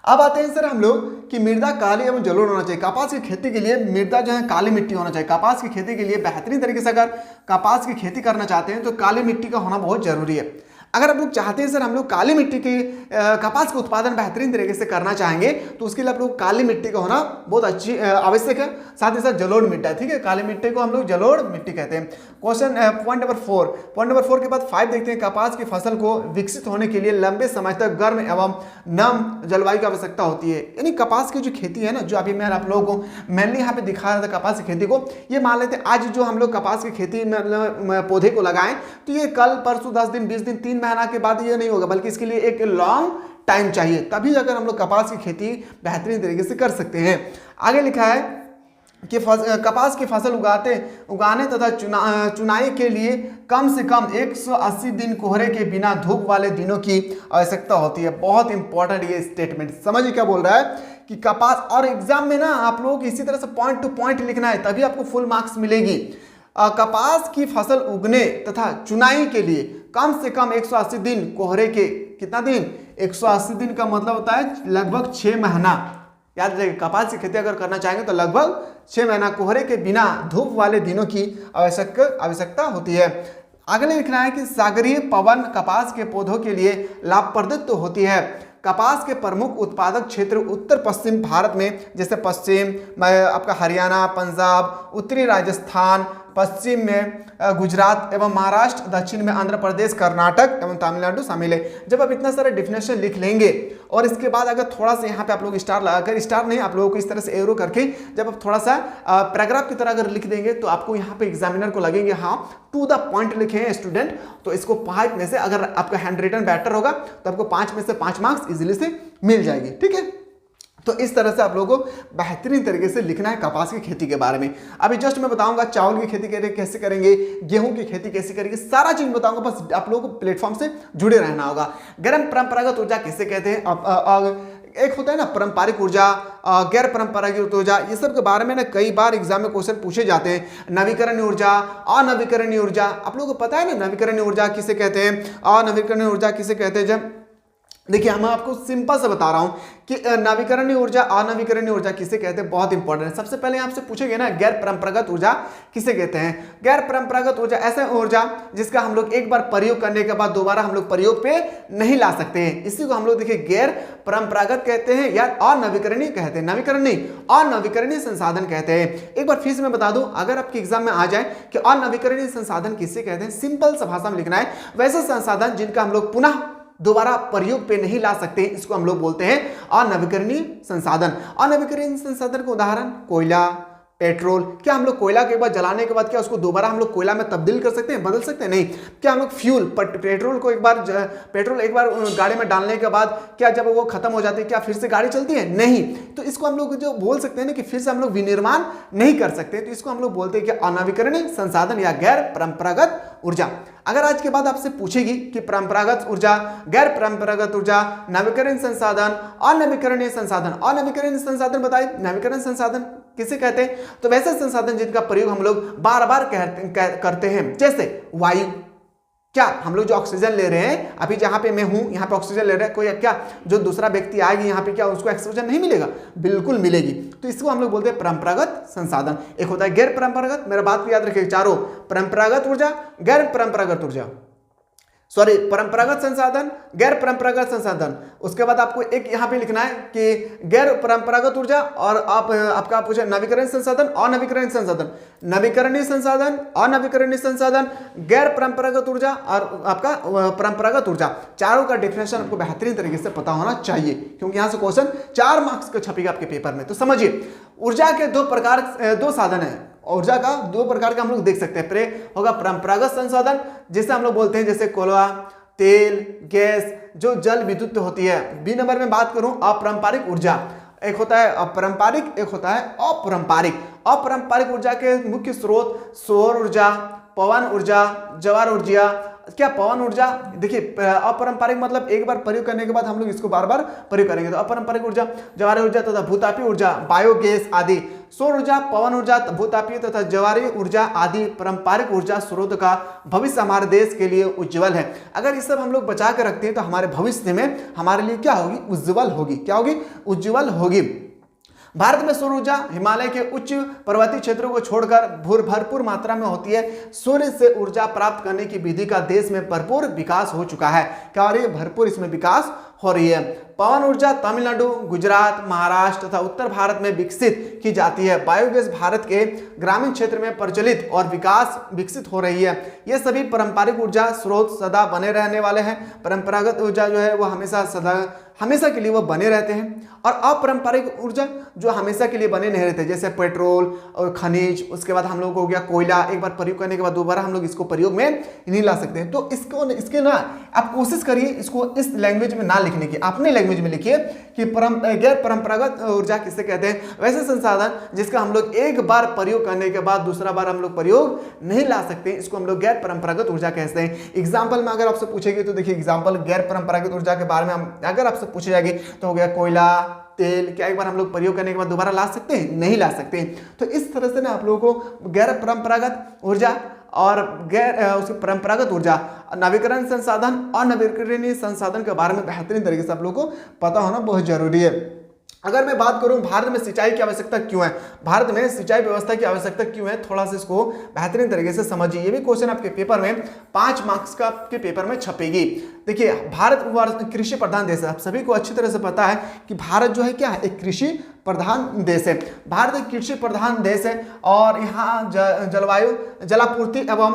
अब आते हैं सर हम लोग कि मृदा काली एवं जलोढ़ होना चाहिए। कपास की खेती के लिए मृदा जो है काली मिट्टी होना चाहिए। कपास की खेती के लिए बेहतरीन तरीके से अगर कपास की खेती करना चाहते हैं तो काली मिट्टी का होना बहुत जरूरी है। अगर आप लोग चाहते हैं सर हम लोग काली मिट्टी की कपास का उत्पादन बेहतरीन तरीके से करना चाहेंगे, तो उसके लिए आप लोग काली मिट्टी का होना बहुत अच्छी आवश्यक है। साथ ही साथ जलोढ़ मिट्टी है। ठीक है, काली मिट्टी को हम लोग जलोढ़ मिट्टी कहते हैं। क्वेश्चन पॉइंट नंबर 4 के बाद 5 देखते हैं। कपास की फसल को विकसित होने के लिए लंबे समय तक गर्म एवं नम जलवायु की आवश्यकता होती है। यानी कपास की जो खेती है ना, जो अभी मैं आप लोगों को मेनली यहाँ पे दिखा रहा था कपास की खेती को, ये मान लेते हैं आज जो हम लोग कपास की खेती में पौधे को लगाएं, तो ये कल परसों 10 दिन 20 दिन 3 महीना के बाद ये नहीं होगा, बल्कि इसके लिए एक लॉन्ग टाइम चाहिए, तभी अगर हम लोग कपास की खेती बेहतरीन तरीके से कर सकते हैं। आगे लिखा है कि कपास की फसल उगाने तथा चुनाई के लिए कम से कम 180 दिन कोहरे के बिना धूप वाले दिनों की आवश्यकता होती है। बहुत इंपॉर्टेंट ये स्टेटमेंट, समझिए क्या बोल रहा है कि कपास, और एग्जाम में ना आप लोगों को इसी तरह से पॉइंट टू पॉइंट लिखना है, तभी आपको फुल मार्क्स मिलेगी। कपास की फसल उगने तथा चुनाई के लिए कम से कम 180 दिन कोहरे के, कितना दिन, 180 दिन का मतलब होता है लगभग 6 महीना। याद रखिए, कपास की खेती अगर करना चाहेंगे तो लगभग 6 महीना कोहरे के बिना धूप वाले दिनों की आवश्यकता होती है। अगले लिखना है कि सागरीय पवन कपास के पौधों के लिए लाभप्रद तो होती है। कपास के प्रमुख उत्पादक क्षेत्र उत्तर पश्चिम भारत में, जैसे पश्चिम आपका हरियाणा, पंजाब, उत्तरी राजस्थान, पश्चिम में गुजरात एवं महाराष्ट्र, दक्षिण में आंध्र प्रदेश, कर्नाटक एवं तमिलनाडु शामिल है। जब आप इतना सारा डिफिनेशन लिख लेंगे और इसके बाद अगर थोड़ा सा यहाँ पे आप लोग स्टार लगाकर, स्टार नहीं, आप लोगों को इस तरह से एरो करके जब आप थोड़ा सा पैराग्राफ की तरह अगर लिख देंगे, तो आपको यहाँ पे एग्जामिनर को लगेंगे हाँ टू द पॉइंट लिखे हैं स्टूडेंट, तो इसको 5 में से, अगर आपका हैंड रिटन बेटर होगा तो आपको 5 में से 5 मार्क्स इजीली से मिल जाएगी। ठीक है, तो इस तरह से आप लोगों को बेहतरीन तरीके से लिखना है कपास की खेती के बारे में। अभी जस्ट मैं बताऊंगा चावल की खेती कैसे करेंगे, गेहूं की खेती कैसे करेंगे, सारा चीज बताऊंगा, बस आप लोगों को प्लेटफॉर्म से जुड़े रहना होगा। गर्म परंपरागत ऊर्जा किसे कहते हैं, एक होता है ना पारंपरिक ऊर्जा, गैर परंपरागत ऊर्जा, ये सब के बारे में ना कई बार एग्जाम में क्वेश्चन पूछे जाते हैं। नवीकरणीय ऊर्जा, अनवीकरणीय ऊर्जा, आप लोगों को पता है ना नवीकरणीय ऊर्जा किसे कहते हैं, अनवीकरणीय ऊर्जा किसे कहते हैं। जब देखिए हम आपको सिंपल से बता रहा हूं कि नवीकरणीय ऊर्जा, अनवीकरणीय ऊर्जा किसे कहते हैं, बहुत इंपॉर्टेंट है। सबसे पहले आपसे पूछेंगे ना गैर परंपरागत ऊर्जा किसे कहते हैं। गैर परंपरागत ऊर्जा ऐसा ऊर्जा जिसका हम लोग एक बार प्रयोग करने के बाद दोबारा हम लोग प्रयोग पे नहीं ला सकते हैं, इसी को हम लोग देखिए गैर परंपरागत कहते हैं या अनवीकरणीय कहते हैं। नवीकरणीय, अनवीकरणीय संसाधन कहते हैं। एक बार फिर से मैं बता दूं, अगर आपके एग्जाम में आ जाए कि अनवीकरणीय संसाधन किसे कहते हैं, सिंपल सा भाषा में लिखना है, वैसे संसाधन जिनका हम लोग पुनः दोबारा प्रयोग पे नहीं ला सकते, इसको हम लोग बोलते हैं अनवीकरणीय संसाधन। अनवीकरणीय संसाधन का उदाहरण कोयला, पेट्रोल। क्या हम लोग कोयला के बाद जलाने के बाद क्या उसको दोबारा हम लोग कोयला में तब्दील कर सकते हैं, बदल सकते हैं? नहीं। क्या हम लोग फ्यूल, पेट्रोल को एक बार गाड़ी में डालने के बाद क्या जब वो खत्म हो जाती है क्या फिर से गाड़ी चलती है? नहीं। तो इसको हम लोग जो बोल सकते हैं ना कि फिर से हम लोग विनिर्माण नहीं कर सकते, तो इसको हम लोग बोलते हैं कि अनवीकरणीय संसाधन या गैर परंपरागत ऊर्जा। अगर आज के बाद आपसे पूछेगी कि परंपरागत ऊर्जा, गैर परंपरागत ऊर्जा, नवीकरणीय संसाधन, अनवीकरणीय संसाधन, अनवीकरणीय संसाधन बताइए, नवीकरणीय संसाधन किसे कहते हैं? तो वैसे संसाधन जिनका प्रयोग हम लोग बार बार करते हैं, जैसे वायु। क्या हम लोग जो ऑक्सीजन ले रहे हैं, अभी जहां पे मैं हूं यहां पे ऑक्सीजन ले रहे हैं, कोई क्या जो दूसरा व्यक्ति आएगी यहां पे क्या उसको ऑक्सीजन नहीं मिलेगा? बिल्कुल मिलेगी। तो इसको हम लोग बोलते हैं परंपरागत संसाधन। एक होता है गैर परंपरागत, मेरा बात को याद रखिए चारों, परंपरागत ऊर्जा, गैर परंपरागत ऊर्जा, सॉरी, परंपरागत संसाधन, गैर परंपरागत संसाधन। उसके बाद आपको एक यहाँ पे लिखना है कि गैर परंपरागत ऊर्जा और आपका पूछा नवीकरणीय संसाधन, अनवीकरणीय संसाधन। नवीकरणीय संसाधन, अनवीकरणीय संसाधन, गैर परंपरागत ऊर्जा और आपका परंपरागत ऊर्जा, चारों का डेफिनेशन आपको बेहतरीन तरीके से पता होना चाहिए, क्योंकि यहाँ से क्वेश्चन 4 मार्क्स का छपेगा आपके पेपर में। तो समझिए, ऊर्जा के दो साधन है। ऊर्जा का 2 प्रकार का हम लोग देख सकते हैं। पहले होगा परंपरागत संसाधन, जिसे हम लोग बोलते हैं जैसे कोयला, तेल, गैस, जो जल विद्युत होती है। बी नंबर में बात करूं अपारंपरिक ऊर्जा, एक होता है अपारंपरिक, एक होता है अपारंपरिक। अपारंपरिक ऊर्जा के मुख्य स्रोत सौर ऊर्जा, पवन ऊर्जा, ज्वार ऊर्जा। क्या पवन ऊर्जा, देखिए अपारंपरिक मतलब एक बार प्रयोग करने के बाद हम लोग इसको बार बार प्रयोग करेंगे। तो अपारंपरिक ऊर्जा ज्वार ऊर्जा तथा भूतापीय ऊर्जा, बायोगैस आदि। सौर ऊर्जा, पवन ऊर्जा, भूतापीय तथा ज्वारीय ऊर्जा आदि पारंपरिक ऊर्जा स्रोत का भविष्य हमारे देश के लिए उज्जवल है। अगर ये सब हम लोग बचा के रखते हैं तो हमारे भविष्य में हमारे लिए क्या होगी, उज्जवल होगी। क्या होगी, उज्जवल होगी। भारत में सौर ऊर्जा हिमालय के उच्च पर्वतीय क्षेत्रों को छोड़कर भरपूर मात्रा में होती है। सूर्य से ऊर्जा प्राप्त करने की विधि का देश में भरपूर विकास हो चुका है। क्या हो रही है, भरपूर इसमें विकास हो रही है। पवन ऊर्जा तमिलनाडु, गुजरात, महाराष्ट्र तथा उत्तर भारत में विकसित की जाती है। बायोगैस भारत के ग्रामीण क्षेत्र में प्रचलित और विकसित हो रही है। ये सभी पारंपरिक ऊर्जा स्रोत सदा बने रहने वाले हैं। परंपरागत ऊर्जा जो है वो हमेशा के लिए वो बने रहते हैं, और अपारंपरिक ऊर्जा जो हमेशा के लिए बने नहीं रहते, जैसे पेट्रोल और खनिज, उसके बाद हम लोग हो गया कोयला, एक बार प्रयोग करने के बाद दोबारा हम लोग इसको प्रयोग में नहीं ला सकते हैं। तो इसके ना आप कोशिश करिए इसको इस लैंग्वेज में ना लिखने की, अपने लैंग्वेज में लिखिए कि गैर परंपरागत ऊर्जा किसे कहते हैं। वैसे संसाधन जिसका हम लोग एक बार प्रयोग करने के बाद दूसरा बार हम लोग प्रयोग नहीं ला सकते, इसको हम लोग गैर परंपरागत ऊर्जा कहते हैं। एग्जाम्पल में अगर आपसे पूछेगी तो देखिए, एग्जाम्पल गैर परंपरागत ऊर्जा के बारे में अगर आपसे पूछे जाएगी तो हो गया कोयला, तेल। क्या एक बार हम लोग प्रयोग करने के बाद दोबारा ला सकते हैं, नहीं ला सकते। तो इस तरह से ना आप लोगों को गैर परंपरागत ऊर्जा और उसकी परंपरागत ऊर्जा, नवीकरण संसाधन, अनवीकरणीय संसाधन के बारे में बेहतरीन तरीके से आप लोगों को पता होना बहुत जरूरी है। अगर मैं बात करूं भारत में सिंचाई की आवश्यकता क्यों है, भारत में सिंचाई व्यवस्था की आवश्यकता क्यों है, थोड़ा सा इसको बेहतरीन तरीके से समझिए। ये भी क्वेश्चन आपके पेपर में 5 मार्क्स का के पेपर में छपेगी। देखिए, भारत कृषि प्रधान देश है। आप सभी को अच्छी तरह से पता है कि भारत जो है क्या है, एक कृषि प्रधान देश है। भारत एक कृषि प्रधान देश है और यहाँ जलवायु, जलापूर्ति एवं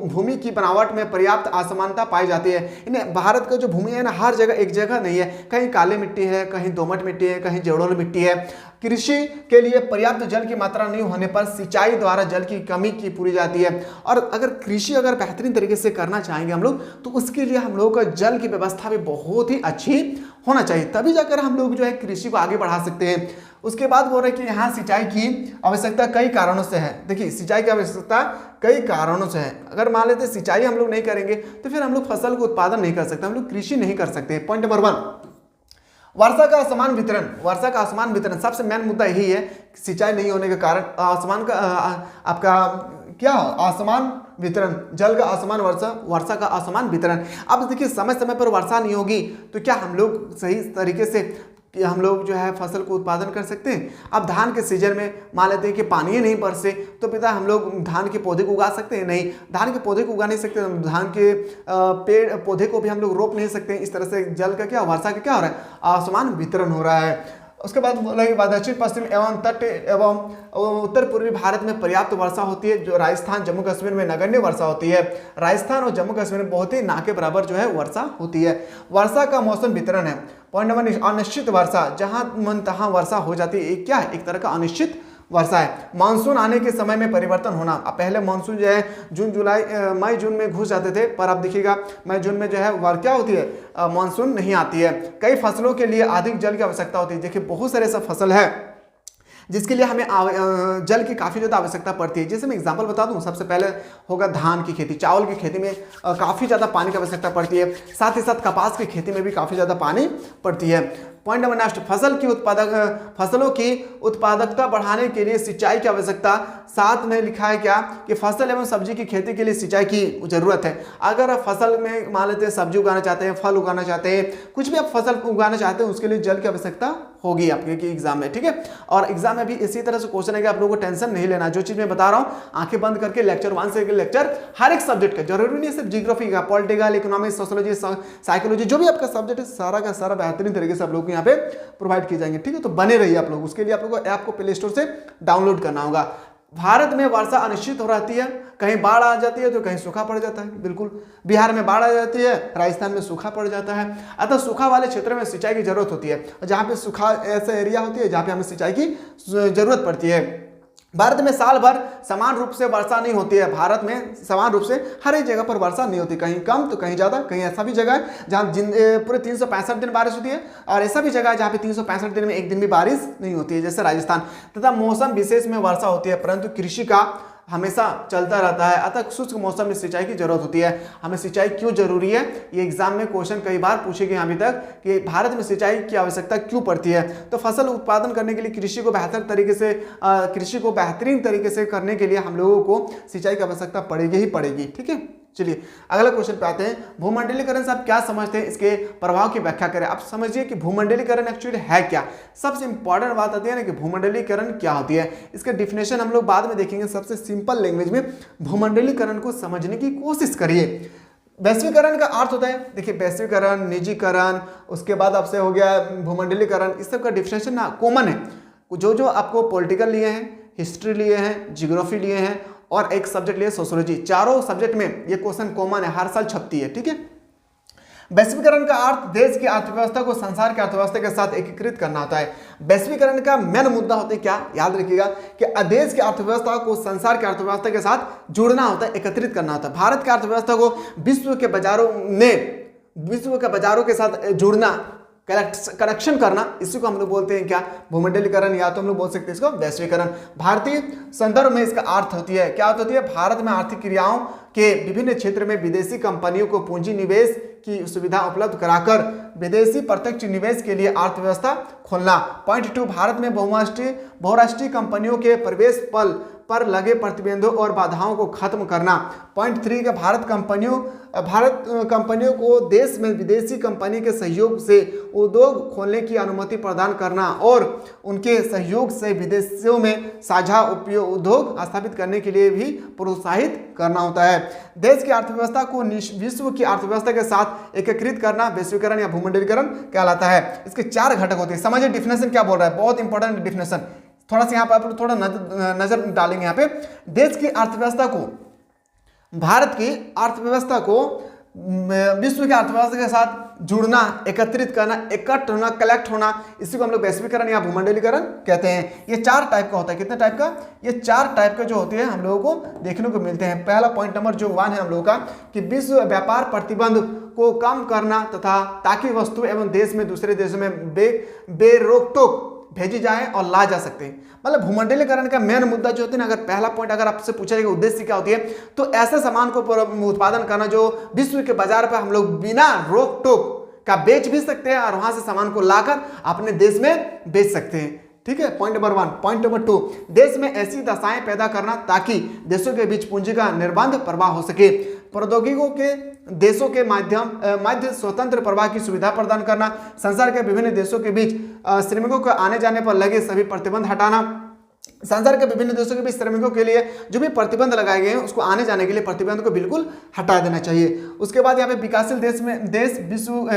भूमि की बनावट में पर्याप्त असमानता पाई जाती है। इन्हें भारत का जो भूमि है ना, हर जगह एक जगह नहीं है, कहीं काली मिट्टी है, कहीं दोमट मिट्टी है, कहीं जलोढ़ मिट्टी है। कृषि के लिए पर्याप्त जल की मात्रा नहीं होने पर सिंचाई द्वारा जल की कमी की पूरी जाती है। और अगर कृषि अगर बेहतरीन तरीके से करना चाहेंगे हम लोग, तो उसके लिए हम लोगों का जल की व्यवस्था भी बहुत ही अच्छी होना चाहिए, तभी जाकर हम लोग जो है कृषि को आगे बढ़ा सकते हैं। उसके बाद बोल रहे हैं कि यहाँ सिंचाई की आवश्यकता कई कारणों से है। देखिए, सिंचाई की आवश्यकता कई कारणों से है। अगर मान लेते सिंचाई हम लोग नहीं करेंगे तो फिर हम लोग फसल को उत्पादन नहीं कर सकते, हम लोग कृषि नहीं कर सकते। पॉइंट नंबर 1, वर्षा का असमान वितरण। वर्षा का असमान वितरण सबसे मेन मुद्दा यही है, सिंचाई नहीं होने के कारण आसमान का आपका क्या असमान वितरण, जल का असमान वर्षा का असमान वितरण। अब देखिए, समय समय पर वर्षा नहीं होगी तो क्या हम लोग सही तरीके से कि हम लोग जो है फसल को उत्पादन कर सकते हैं। अब धान के सीजन में मान लेते हैं कि पानी नहीं बरसे तो पिता हम लोग धान के पौधे को उगा सकते हैं, नहीं, धान के पौधे को उगा नहीं सकते, धान के पेड़ पौधे को भी हम लोग रोप नहीं सकते। इस तरह से जल का क्या, वर्षा का क्या हो रहा है, असमान वितरण हो रहा है। उसके बाद बोला कि दक्षिण पश्चिम एवं तट एवं उत्तर पूर्वी भारत में पर्याप्त वर्षा होती है, जो राजस्थान जम्मू कश्मीर में नगण्य वर्षा होती है। राजस्थान और जम्मू कश्मीर में बहुत ही ना के बराबर जो है वर्षा होती है। वर्षा का मौसम वितरण है। पॉइंट नंबर, अनिश्चित वर्षा, जहां मन तहां वर्षा हो जाती है, क्या है, एक तरह का अनिश्चित वर्षा है। मानसून आने के समय में परिवर्तन होना। अब पहले मानसून जो है जून जुलाई मई जून में घुस जाते थे, पर अब देखिएगा मई जून में जो है क्या होती है, मानसून नहीं आती है। कई फसलों के लिए अधिक जल की आवश्यकता होती है। देखिए, बहुत सारे ऐसा फसल है जिसके लिए हमें जल की काफ़ी ज़्यादा आवश्यकता पड़ती है। जैसे मैं एग्जांपल बता दूं, सबसे पहले होगा धान की खेती, चावल की खेती में काफ़ी ज़्यादा पानी की आवश्यकता पड़ती है। साथ ही साथ कपास की खेती में भी काफ़ी ज़्यादा पानी पड़ती है। पॉइंट नंबर नेक्स्ट, फसलों की उत्पादकता बढ़ाने के लिए सिंचाई की आवश्यकता। साथ में लिखा है क्या कि फसल एवं सब्जी की खेती के लिए सिंचाई की जरूरत है। अगर आप फसल में मान लेते हैं सब्जी उगाना चाहते हैं, फल उगाना चाहते हैं, कुछ भी आप फसल उगाना चाहते हैं, उसके लिए जल की आवश्यकता होगी आपके की एग्जाम में, ठीक है। और एग्जाम में भी इसी तरह से क्वेश्चन है कि आप लोगों को टेंशन नहीं लेना, जो चीज मैं बता रहा हूं आंखें बंद करके लेक्चर 1 से लेक्चर हर एक सब्जेक्ट का, जरूरी नहीं सिर्फ जियोग्राफी का, पॉलिटिकल, इकोनॉमिक्स, सोशियोलॉजी, साइकोलॉजी, जो भी आपका सब्जेक्ट है सारा का सारा बेहतरीन तरीके से आप लोग को यहाँ पे प्रोवाइड किए जाएंगे, ठीक है। तो बने रहिए आप लोग, उसके लिए आप लोग को ऐप को प्ले स्टोर से डाउनलोड करना होगा। भारत में वर्षा अनिश्चित हो रहती है, कहीं बाढ़ आ जाती है तो कहीं सूखा पड़ जाता है, बिल्कुल बिहार में बाढ़ आ जाती है, राजस्थान में सूखा पड़ जाता है। अतः सूखा वाले क्षेत्र में सिंचाई की जरूरत होती है, जहाँ पे सूखा ऐसा एरिया होती है जहाँ पे हमें सिंचाई की जरूरत पड़ती है। भारत में साल भर समान रूप से वर्षा नहीं होती है, भारत में समान रूप से हर एक जगह पर वर्षा नहीं होती, कहीं कम तो कहीं ज़्यादा, कहीं ऐसा भी जगह है जहाँ पूरे 365 दिन बारिश होती है, और ऐसा भी जगह है जहाँ पे 365 दिन में एक दिन भी बारिश नहीं होती है, जैसे राजस्थान। तथा मौसम विशेष में वर्षा होती है, परंतु कृषि का हमेशा चलता रहता है, अतः शुष्क मौसम में सिंचाई की जरूरत होती है। हमें सिंचाई क्यों जरूरी है, ये एग्जाम में क्वेश्चन कई बार पूछे गए अभी तक कि भारत में सिंचाई की आवश्यकता क्यों पड़ती है। तो फसल उत्पादन करने के लिए, कृषि को बेहतर तरीके से कृषि को बेहतरीन तरीके से करने के लिए हम लोगों को सिंचाई की आवश्यकता पड़ेगी ही पड़ेगी, ठीक है। चलिए अगला क्वेश्चन पे आते हैं। भूमंडलीकरण से आप क्या समझते हैं, इसके प्रभाव की व्याख्या करें। आप समझिए कि भूमंडलीकरण एक्चुअली है क्या। सबसे इंपॉर्टेंट बात आती है ना कि भूमंडलीकरण क्या होती है, इसका डिफिनेशन हम लोग बाद में देखेंगे। सबसे सिंपल लैंग्वेज में भूमंडलीकरण को समझने की कोशिश करिए। वैश्वीकरण का अर्थ होता है, देखिए वैश्वीकरण, निजीकरण, उसके बाद आपसे हो गया भूमंडलीकरण, इस सब का डिफिनेशन ना कॉमन है। जो आपको पॉलिटिकल लिए हैं, हिस्ट्री लिए हैं, जियोग्राफी लिए हैं और एक सब्जेक्ट लिए सोशियोलॉजी, चारों सब्जेक्ट में ये क्वेश्चन कॉमन है, हर साल छपती है, ठीक है। वैश्वीकरण का अर्थ देश की अर्थव्यवस्था को संसार की अर्थव्यवस्था के साथ एकीकृत करना होता है। वैश्वीकरण का मेन मुद्दा होता है क्या, याद रखिएगा कि देश की अर्थव्यवस्था को संसार की अर्थव्यवस्था के साथ जुड़ना होता है, एकत्रित करना होता है। भारत की अर्थव्यवस्था को विश्व के बाजारों के साथ जुड़ना, कनेक्शन करना, इसी को हम लोग बोलते हैं क्या, भूमंडलीकरण, या तो हम लोग बोल सकते हैं इसको वैश्वीकरण। भारतीय संदर्भ में इसका अर्थ होती है, क्या होती है, भारत में आर्थिक क्रियाओं के विभिन्न क्षेत्र में विदेशी कंपनियों को पूंजी निवेश की सुविधा उपलब्ध कराकर विदेशी प्रत्यक्ष निवेश के लिए अर्थव्यवस्था खोलना। पॉइंट 2, भारत में बहुराष्ट्रीय कंपनियों के प्रवेश पर लगे प्रतिबंधों और बाधाओं को खत्म करना। पॉइंट 3 का भारत कंपनियों को देश में विदेशी कंपनी के सहयोग से उद्योग खोलने की अनुमति प्रदान करना और उनके सहयोग से विदेशों में साझा उद्योग स्थापित करने के लिए भी प्रोत्साहित करना होता है। देश की अर्थव्यवस्था को विश्व की अर्थव्यवस्था के साथ एकीकृत करना वैश्वीकरण या भूमंडलीकरण कहलाता है। इसके 4 घटक होते हैं। समझिए डिफिनेशन क्या बोल रहा है, बहुत इंपॉर्टेंट डिफिनेशन। थोड़ा सा यहाँ पर आप थोड़ा नजर डालेंगे यहाँ पे। देश की अर्थव्यवस्था को, भारत की अर्थव्यवस्था को विश्व की अर्थव्यवस्था के साथ जुड़ना, एकत्रित करना, इकट्ठ होना, कलेक्ट होना, इसी को हम लोग वैश्वीकरण या भूमंडलीकरण कहते हैं। ये 4 टाइप का होता है। कितने टाइप का, ये 4 टाइप का जो होती है हम लोगों को देखने को मिलते हैं। पहला पॉइंट नंबर जो 1 है हम लोगों का कि विश्व व्यापार प्रतिबंध को कम करना तथा ताकि वस्तु एवं देश में दूसरे देशों में बेरोक-टोक भेजी जाए और ला जा सकते हैं। मतलब भूमंडलीकरण का मेन मुद्दा जो होता है ना, अगर पहला पॉइंट अगर आपसे पूछा जाएगा उद्देश्य क्या होती है, तो ऐसे सामान को उत्पादन करना जो विश्व के बाजार पर हम लोग बिना रोक टोक का बेच भी सकते हैं और वहां से सामान को लाकर अपने देश में बेच सकते हैं, ठीक है। Point number 1। पॉइंट नंबर 2, देश में ऐसी दशाएं पैदा करना ताकि देशों के बीच पूंजी का निर्बाध प्रवाह हो सके। प्रौद्योगिकियों के देशों के मध्य स्वतंत्र प्रवाह की सुविधा प्रदान करना। संसार के विभिन्न देशों के बीच श्रमिकों को आने जाने पर लगे सभी प्रतिबंध हटाना। संसार के विभिन्न देशों के बीच श्रमिकों के लिए जो भी प्रतिबंध लगाए गए हैं उसको आने जाने के लिए प्रतिबंध को बिल्कुल हटा देना चाहिए। उसके बाद यहाँ पे विकासशील देश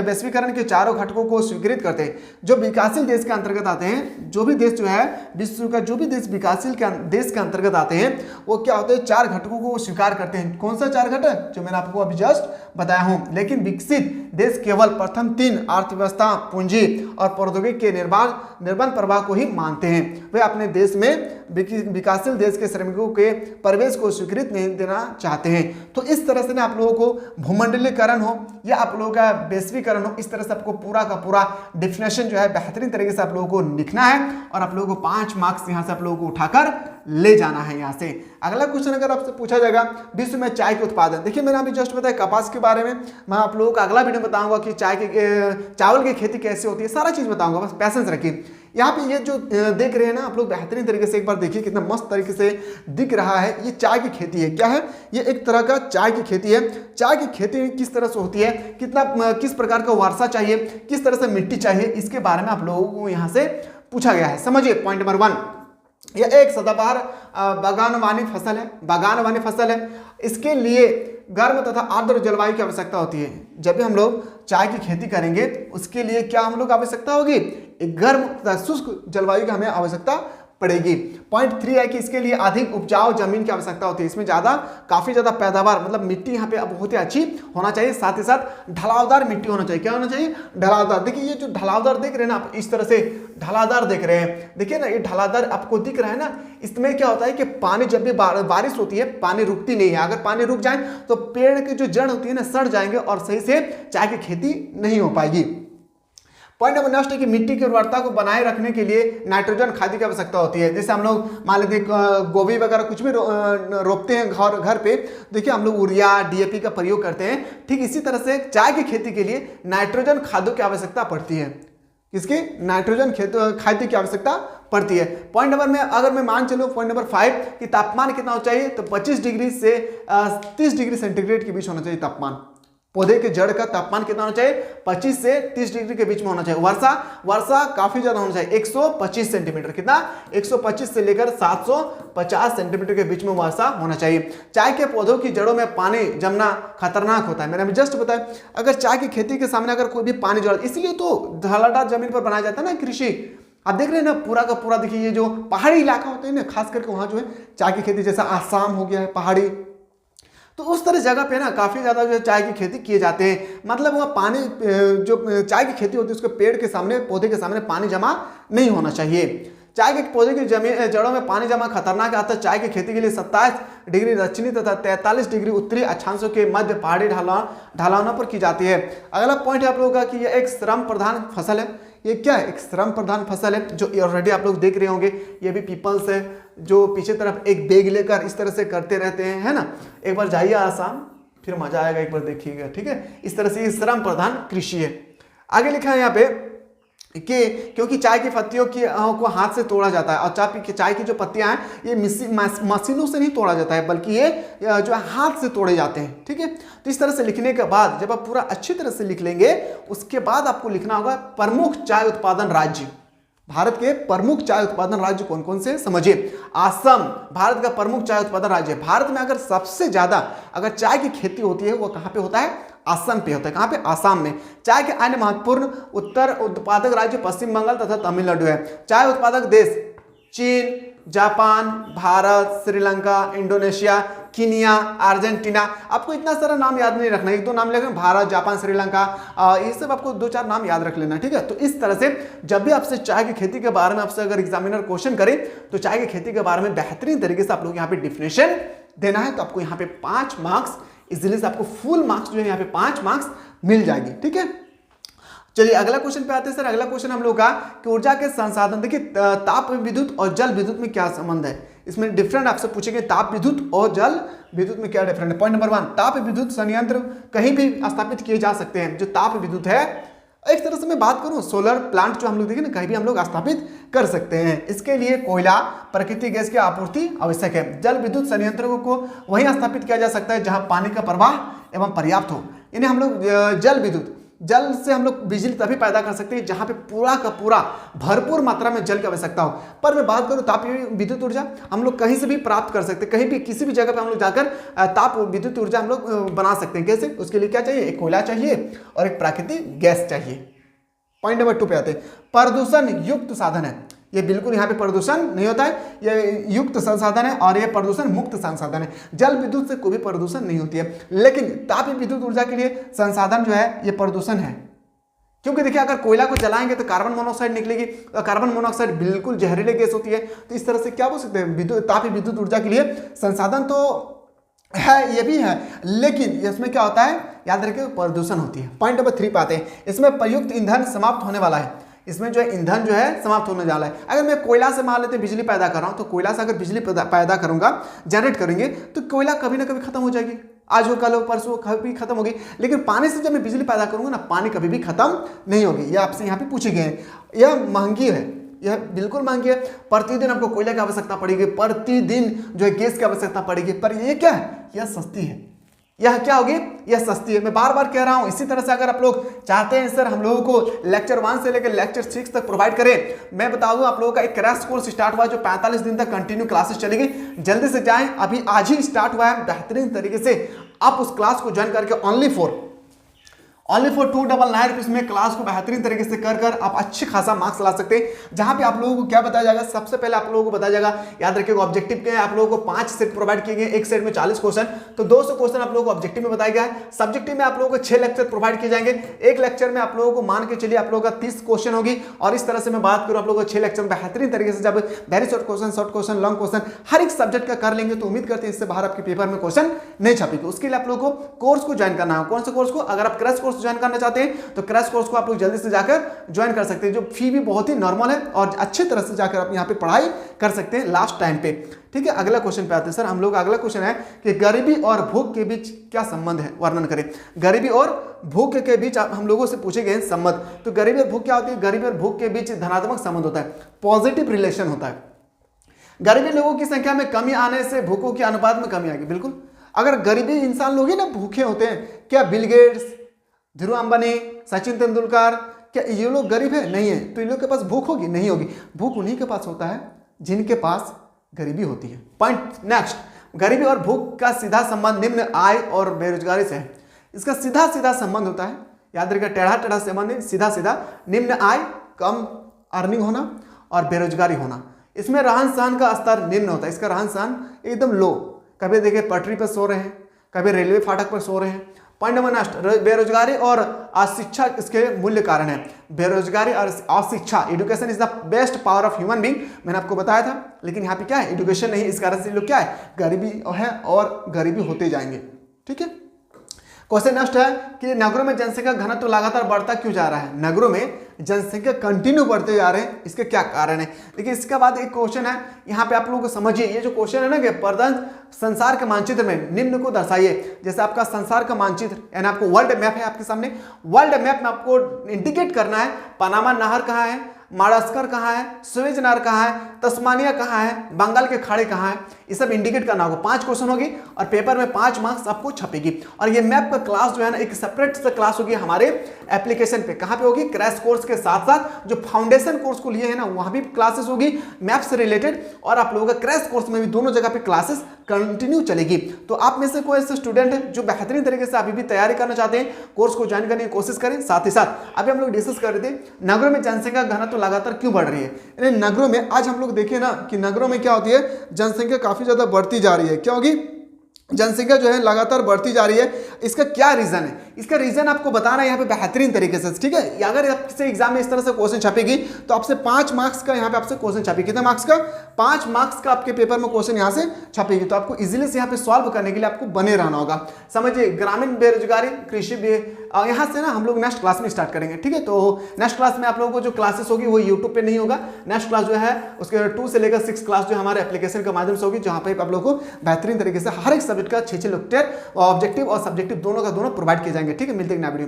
वैश्वीकरण के 4 घटकों को स्वीकृत करते हैं। जो विकासशील देश के अंतर्गत आते हैं, जो भी देश जो है विश्व का जो भी देश विकासशील देश के अंतर्गत आते हैं वो क्या होते हैं, 4 घटकों को स्वीकार करते हैं। कौन सा 4 घटक, जो मैंने आपको अभी जस्ट बताया हूँ। लेकिन विकसित देश केवल प्रथम 3 अर्थव्यवस्था, पूंजी और प्रौद्योगिकी के निर्बाध प्रवाह को ही मानते हैं। वे अपने देश में विकासशील देश के श्रमिकों के प्रवेश को स्वीकृत नहीं देना चाहते हैं। तो इस तरह से ना आप लोगों को भूमंडलीकरण हो या आप लोगों का वैश्वीकरण हो, इस तरह से आपको पूरा का पूरा डिफिनेशन जो है बेहतरीन तरीके से आप लोगों को लिखना है और आप लोगों को 5 मार्क्स यहाँ से आप लोगों को उठाकर ले जाना है। यहाँ से अगला क्वेश्चन अगर आपसे पूछा जाएगा, विश्व में चाय के उत्पादन। देखिए मैंने अभी जस्ट बताया कपास के बारे में, मैं आप लोगों को अगला वीडियो बताऊंगा कि चावल की खेती कैसे होती है, सारा चीज बताऊंगा, बस पैसेंस रखिए। यहाँ पे ये जो देख रहे हैं ना आप लोग, बेहतरीन तरीके से एक बार देखिए कितना मस्त तरीके से दिख रहा है। ये चाय की खेती है। क्या है? ये एक तरह का चाय की खेती है। चाय की खेती किस तरह से होती है, किस प्रकार का वर्षा चाहिए, किस तरह से मिट्टी चाहिए, इसके बारे में आप लोगों को यहाँ से पूछा गया है। समझिए पॉइंट नंबर 1, यह एक सदाबहार बागानवानी फसल है। बागानवानी फसल है, इसके लिए गर्म तथा आर्द्र जलवायु की आवश्यकता होती है। जब भी हम लोग चाय की खेती करेंगे उसके लिए क्या हम लोग आवश्यकता होगी, एक गर्म तथा शुष्क जलवायु की हमें आवश्यकता पड़ेगी। पॉइंट 3 है कि इसके लिए अधिक उपजाऊ जमीन की आवश्यकता होती है। इसमें काफी ज्यादा पैदावार, मतलब मिट्टी यहाँ पे अब बहुत ही अच्छी होना चाहिए, साथ ही साथ ढलावदार मिट्टी होना चाहिए। क्या होना चाहिए? ढलावदार। देखिए ये जो ढलावदार देख रहे हैं ना आप, इस तरह से ढलावदार देख रहे हैं, देखिए ना ये ढलावदार आपको दिख रहा है ना। इसमें क्या होता है कि पानी जब भी बारिश होती है, पानी रुकती नहीं है। अगर पानी रुक जाए तो पेड़ की जो जड़ होती है ना सड़ जाएंगे और सही से चाय की खेती नहीं हो पाएगी। पॉइंट नंबर नेक्स्ट है कि मिट्टी की उर्वरता को बनाए रखने के लिए नाइट्रोजन खाद की आवश्यकता होती है। जैसे हम लोग मान लीजिए गोभी वगैरह कुछ भी रोपते हैं घर पे, देखिए हम लोग यूरिया DAP का प्रयोग करते हैं। ठीक इसी तरह से चाय की खेती के लिए नाइट्रोजन खादों की आवश्यकता पड़ती है। किसकी? नाइट्रोजन खाद की आवश्यकता पड़ती है। पॉइंट नंबर में अगर मैं मान चलूँ पॉइंट नंबर 5 कि तापमान कितना होना चाहिए, तो 25 डिग्री से 30 डिग्री सेंटीग्रेड के बीच होना चाहिए तापमान। पौधे के जड़ का तापमान कितना होना चाहिए? 25 से 30 डिग्री के बीच में होना चाहिए। वर्षा काफी ज्यादा होना चाहिए, 125 सेंटीमीटर। कितना? 125 से लेकर 750 सेंटीमीटर के बीच में वर्षा होना चाहिए। चाय के पौधों की जड़ों में पानी जमना खतरनाक होता है। मैंने अभी जस्ट बताया, अगर चाय की खेती के सामने अगर कोई भी पानी जड़, इसलिए तो ढलाढाल जमीन पर बनाया जाता है ना कृषि। आप देख रहे हैं ना पूरा का पूरा, देखिए ये जो पहाड़ी इलाका होते हैं ना, खास करके वहां जो है चाय की खेती, जैसा आसाम हो गया है पहाड़ी, तो उस तरह जगह पे ना काफी ज्यादा जो चाय की खेती किए जाते हैं। मतलब वहाँ पानी, जो चाय की खेती होती है उसके पेड़ के सामने, पौधे के सामने पानी जमा नहीं होना चाहिए। चाय के पौधे की जड़ों में पानी जमा खतरनाक आता है। चाय की खेती के लिए 27 डिग्री दक्षिणी तथा 43 डिग्री उत्तरी अक्षांशों के मध्य पहाड़ी ढलानों पर की जाती है। अगला पॉइंट है आप लोगों का कि यह एक श्रम प्रधान फसल है। ये क्या है? एक श्रम प्रधान फसल है, जो ऑलरेडी आप लोग देख रहे होंगे। ये भी पीपल्स है जो पीछे तरफ एक बैग लेकर इस तरह से करते रहते हैं, है ना। एक बार जाइए आसाम, फिर मजा आएगा, एक बार देखिएगा। ठीक है, इस तरह से ये श्रम प्रधान कृषि है। आगे लिखा है यहाँ पे कि क्योंकि चाय की पत्तियों को हाथ से तोड़ा जाता है, और चाय की जो पत्तियां हैं ये मशीनों से नहीं तोड़ा जाता है, बल्कि ये जो है हाथ से तोड़े जाते हैं। ठीक है, तो इस तरह से लिखने के बाद जब आप पूरा अच्छी तरह से लिख लेंगे, उसके बाद आपको लिखना होगा प्रमुख चाय उत्पादन राज्य। भारत के प्रमुख चाय उत्पादन राज्य कौन कौन से? समझिए, असम भारत का प्रमुख चाय उत्पादन राज्य है। भारत में अगर सबसे ज्यादा अगर चाय की खेती होती है वो कहाँ पे होता है? असम पे होता है। कहाँ पे? आसाम में। चाय के अन्य महत्वपूर्ण उत्तर उत्पादक राज्य पश्चिम बंगाल तथा तमिलनाडु है। चाय उत्पादक देश चीन, Japan, Bharat, Sri Lanka, Indonesia, Kenya, Argentina. आपको इतना सारा नाम याद नहीं रखना, 1-2 नाम लेकर भारत, जापान, श्रीलंका, ये सब आपको 2-4 नाम याद रख लेना। ठीक है, तो इस तरह से जब भी आपसे चाय की खेती के बारे में आपसे अगर एग्जामिनर क्वेश्चन करे तो चाय की खेती के बारे में बेहतरीन तरीके से आप लोग यहाँ पे डिफिनेशन देना है, तो आपको यहाँ पे 5 मार्क्स इजिली से, आपको फुल मार्क्स जो है यहाँ पे 5 मार्क्स मिल जाएगी। ठीक है, चलिए अगला क्वेश्चन पे आते हैं सर। अगला क्वेश्चन हम लोग का कि ऊर्जा के संसाधन, देखिए ताप विद्युत और जल विद्युत में क्या संबंध है, इसमें डिफरेंट आपसे पूछेंगे ताप विद्युत और जल विद्युत में क्या डिफरेंट है। पॉइंट नंबर 1, ताप विद्युत संयंत्र कहीं भी स्थापित किए जा सकते हैं। जो ताप विद्युत है, एक तरह से मैं बात करूं सोलर प्लांट जो हम लोग देखें ना, कहीं भी हम लोग स्थापित कर सकते हैं। इसके लिए कोयला, प्राकृतिक गैस की आपूर्ति आवश्यक है। जल विद्युत संयंत्रों को वहीं स्थापित किया जा सकता है जहां पानी का प्रवाह एवं पर्याप्त हो। इन्हें हम लोग जल विद्युत, जल से हम लोग बिजली तभी पैदा कर सकते हैं जहां पे पूरा का पूरा भरपूर मात्रा में जल की आवश्यकता हो। पर मैं बात करूं ताप विद्युत ऊर्जा हम लोग कहीं से भी प्राप्त कर सकते हैं, कहीं भी किसी भी जगह पे हम लोग जाकर ताप विद्युत ऊर्जा हम लोग बना सकते हैं। कैसे? उसके लिए क्या चाहिए? एक कोयला चाहिए और एक प्राकृतिक गैस चाहिए। पॉइंट नंबर 2 पे आते हैं, प्रदूषण युक्त साधन है। ये बिल्कुल यहाँ पे प्रदूषण नहीं होता है, ये युक्त संसाधन है और ये प्रदूषण मुक्त संसाधन है। जल विद्युत से कोई भी प्रदूषण नहीं होती है, लेकिन ताप विद्युत ऊर्जा के लिए संसाधन जो है ये प्रदूषण है। क्योंकि देखिए अगर कोयला को जलाएंगे तो कार्बन मोनोऑक्साइड निकलेगी, और कार्बन मोनोऑक्साइड बिल्कुल जहरीली गैस होती है। तो इस तरह से क्या बोल सकते हैं, ताप विद्युत ऊर्जा के लिए संसाधन तो है, ये भी है, लेकिन इसमें क्या होता है, याद रखिए प्रदूषण होती है। पॉइंट नंबर 3 पे आते हैं, इसमें प्रयुक्त ईंधन समाप्त होने वाला है। इसमें जो है ईंधन जो है समाप्त होने वाला है। अगर मैं कोयला से मान लेते बिजली पैदा कर रहा हूं, तो कोयला से अगर बिजली पैदा करूंगा, जनरेट करेंगे, तो कोयला कभी ना कभी खत्म हो जाएगी। आज हो, कल हो, परसों हो, कभी खत्म होगी। लेकिन पानी से जब मैं बिजली पैदा करूंगा ना, पानी कभी भी खत्म नहीं होगी। ये आपसे यहाँ पे पूछे गए हैं। यह महंगी है, यह बिल्कुल महंगी है। प्रतिदिन आपको कोयले की आवश्यकता पड़ेगी, प्रतिदिन जो है गैस की आवश्यकता पड़ेगी, पर ये क्या है, यह सस्ती है। यह क्या होगी, यह सस्ती है। मैं बार बार कह रहा हूं। इसी तरह से अगर आप लोग चाहते हैं सर हम लोगों को लेक्चर 1 से लेकर लेक्चर 6 तक प्रोवाइड करें, मैं बता दूं आप लोगों का एक क्रैश कोर्स स्टार्ट हुआ जो 45 दिन तक कंटिन्यू क्लासेस चलेगी। जल्दी से जाएं, अभी आज ही स्टार्ट हुआ है बेहतरीन तरीके से। आप उस क्लास को ज्वाइन करके ओनली फॉर 299 रुपीज में क्लास को बेहतरीन तरीके से कर आप अच्छे खासा मार्क्स ला सकते हैं। जहां पे आप लोगों को क्या बताया जाएगा, सबसे पहले आप लोगों को बताया जाएगा, याद रखिएगा ऑब्जेक्टिव के आप लोगों को 5 सेट प्रोवाइड किए गए, एक सेट में 40 क्वेश्चन, तो 200 क्वेश्चन आप लोगों को ऑब्जेक्टिव में बताया गया है। सब्जेक्टिव में आप लोगों को 6 लेक्चर प्रोवाइड किए जाएंगे। एक लेक्चर में आप लोगों को मान के चलिए आप लोगों का 30 क्वेश्चन होगी, और इस तरह से मैं बात करूं आप लोगों को 6 लेक्चर में बेहतरीन तरीके से जब very short question, long question हर एक सब्जेक्ट का कर लेंगे तो उम्मीद करते हैं इससे बाहर आपके पेपर में क्वेश्चन नहीं छपेगी। उसके लिए आप लोगों को कोर्स को ज्वाइन करना है। कौन से कोर्स को, अगर आप क्रैश कोर्स ज्वाइन करना चाहते हैं तो क्रैश कोर्स को आप लोग जल्दी से जाकर ज्वाइन कर सकते हैं, जो फी भी बहुत ही नॉर्मल है और अच्छे तरह से जाकर आप यहाँ पे पढ़ाई कर सकते हैं लास्ट टाइम पे। ठीक है, अगला क्वेश्चन पे आते हैं सर हम लोग। अगला क्वेश्चन है कि गरीबी और भूख के बीच क्या संबंध है, वर्णन करें। गरीबी और भूख के बीच हम लोगों से पूछे गए संबंध। तो गरीबी और भूख क्या होती है, गरीबी और भूख के बीच धनात्मक संबंध होता है, पॉजिटिव रिलेशन होता है। गरीबी लोगों की संख्या में कमी आने से भूखों के अनुपात में कमी आएगी। बिल्कुल, अगर गरीबी इंसान लोग ही ना भूखे होते हैं, क्या बिल गेट्स, ध्रुव अंबानी, सचिन तेंदुलकर, क्या ये लोग गरीब है? नहीं है। तो इन लोग के पास भूख होगी? नहीं होगी। भूख उन्हीं के पास होता है जिनके पास गरीबी होती है। पॉइंट नेक्स्ट, गरीबी और भूख का सीधा संबंध निम्न आय और बेरोजगारी से है। इसका सीधा सीधा संबंध होता है, याद रखिएगा, टेढ़ा टेढ़ा संबंध नहीं, सीधा सीधा। निम्न आय, कम अर्निंग होना, और बेरोजगारी होना। इसमें रहन सहन का स्तर निम्न होता है, इसका रहन सहन एकदम लो। कभी देखिए पटरी पर सो रहे हैं, कभी रेलवे फाटक पर सो रहे हैं। पॉइंट नंबर नेक्स्ट, बेरोजगारी और अशिक्षा इसके मूल्य कारण है। बेरोजगारी और अशिक्षा, education is the best power of human being, मैंने आपको बताया था। लेकिन यहाँ पे क्या है, एजुकेशन नहीं, इस कारण से लोग क्या है, गरीबी है और गरीबी होते जाएंगे। ठीक है, क्वेश्चन नेक्स्ट है कि नगरों में जनसंख्या घनत्व लगातार बढ़ता क्यों जा रहा है। नगरों में जनसंख्या कंटिन्यू बढ़ते जा रहे हैं, इसके क्या कारण है। देखिए इसके बाद एक क्वेश्चन है, यहाँ पे आप लोगों को समझिए, ये जो क्वेश्चन है ना कि प्रदत्त संसार के मानचित्र में निम्न को दर्शाइए। जैसे आपका संसार का मानचित्र यानी आपको वर्ल्ड मैप है आपके सामने, वर्ल्ड मैप में आपको इंडिकेट करना है पनामा नहर कहाँ है, माडागास्कर कहाँ है, सुएज नहर कहाँ है, तस्मानिया कहाँ है, बंगाल के खाड़ी कहाँ है, ये सब इंडिकेट करना होगा। 5 क्वेश्चन होगी और पेपर में 5 मार्क्स आपको छपेगी। और ये मैप का क्लास जो है ना एक सेपरेट से क्लास होगी हमारे एप्लीकेशन पे। कहाँ पे होगी, क्रैश कोर्स के साथ साथ जो फाउंडेशन कोर्स को लिए है ना वहाँ भी क्लासेस होगी मैप से रिलेटेड, और आप लोगों का क्रैश कोर्स में भी दोनों जगह पे क्लासेस कंटिन्यू चलेगी। तो आप में से कोई ऐसे स्टूडेंट है जो बेहतरीन तरीके से अभी भी तैयारी करना चाहते हैं, कोर्स को ज्वाइन करने की कोशिश करें। साथ ही साथ अभी हम लोग डिस्कस कर रहे थे नगरों में जनसंख्या घनत्व तो लगातार क्यों बढ़ रही है। यानी नगरों में आज हम लोग देखें ना कि नगरों में क्या होती है, जनसंख्या काफी ज्यादा बढ़ती जा रही है। क्या होगी, जनसंख्या जो है लगातार बढ़ती जा रही है। इसका क्या रीजन है, इसका रीजन आपको बताना है यहाँ पे बेहतरीन तरीके से। ठीक है, अगर आपसे एग्जाम में इस तरह से क्वेश्चन छपेगी तो आपसे 5 मार्क्स का यहाँ पे आपसे क्वेश्चन छपेगी। कितने मार्क्स का, 5 मार्क्स का आपके पेपर में क्वेश्चन यहाँ से छपेगी। तो आपको इजीली से यहाँ पे सॉल्व करने के लिए आपको बने रहना होगा। समझिए, ग्रामीण बेरोजगारी, कृषि यहाँ से ना हम लोग नेक्स्ट क्लास में स्टार्ट करेंगे। ठीक है, तो नेक्स्ट क्लास में आप लोगों को जो क्लासेस होगी वो यूट्यूब पे नहीं होगा। नेक्स्ट क्लास जो है उसके 2 से लेकर 6 क्लास जो हमारे एप्लीकेशन के माध्यम से होगी, जहाँ पे आप लोगों को बेहतरीन तरीके से हर एक सब्जेक्ट का 6 लेक्चर ऑब्जेक्टिव और सब्जेक्टिव दोनों का दोनों प्रोवाइड किए जाएंगे। ठीक है, मिलते हैं नए वीडियो में।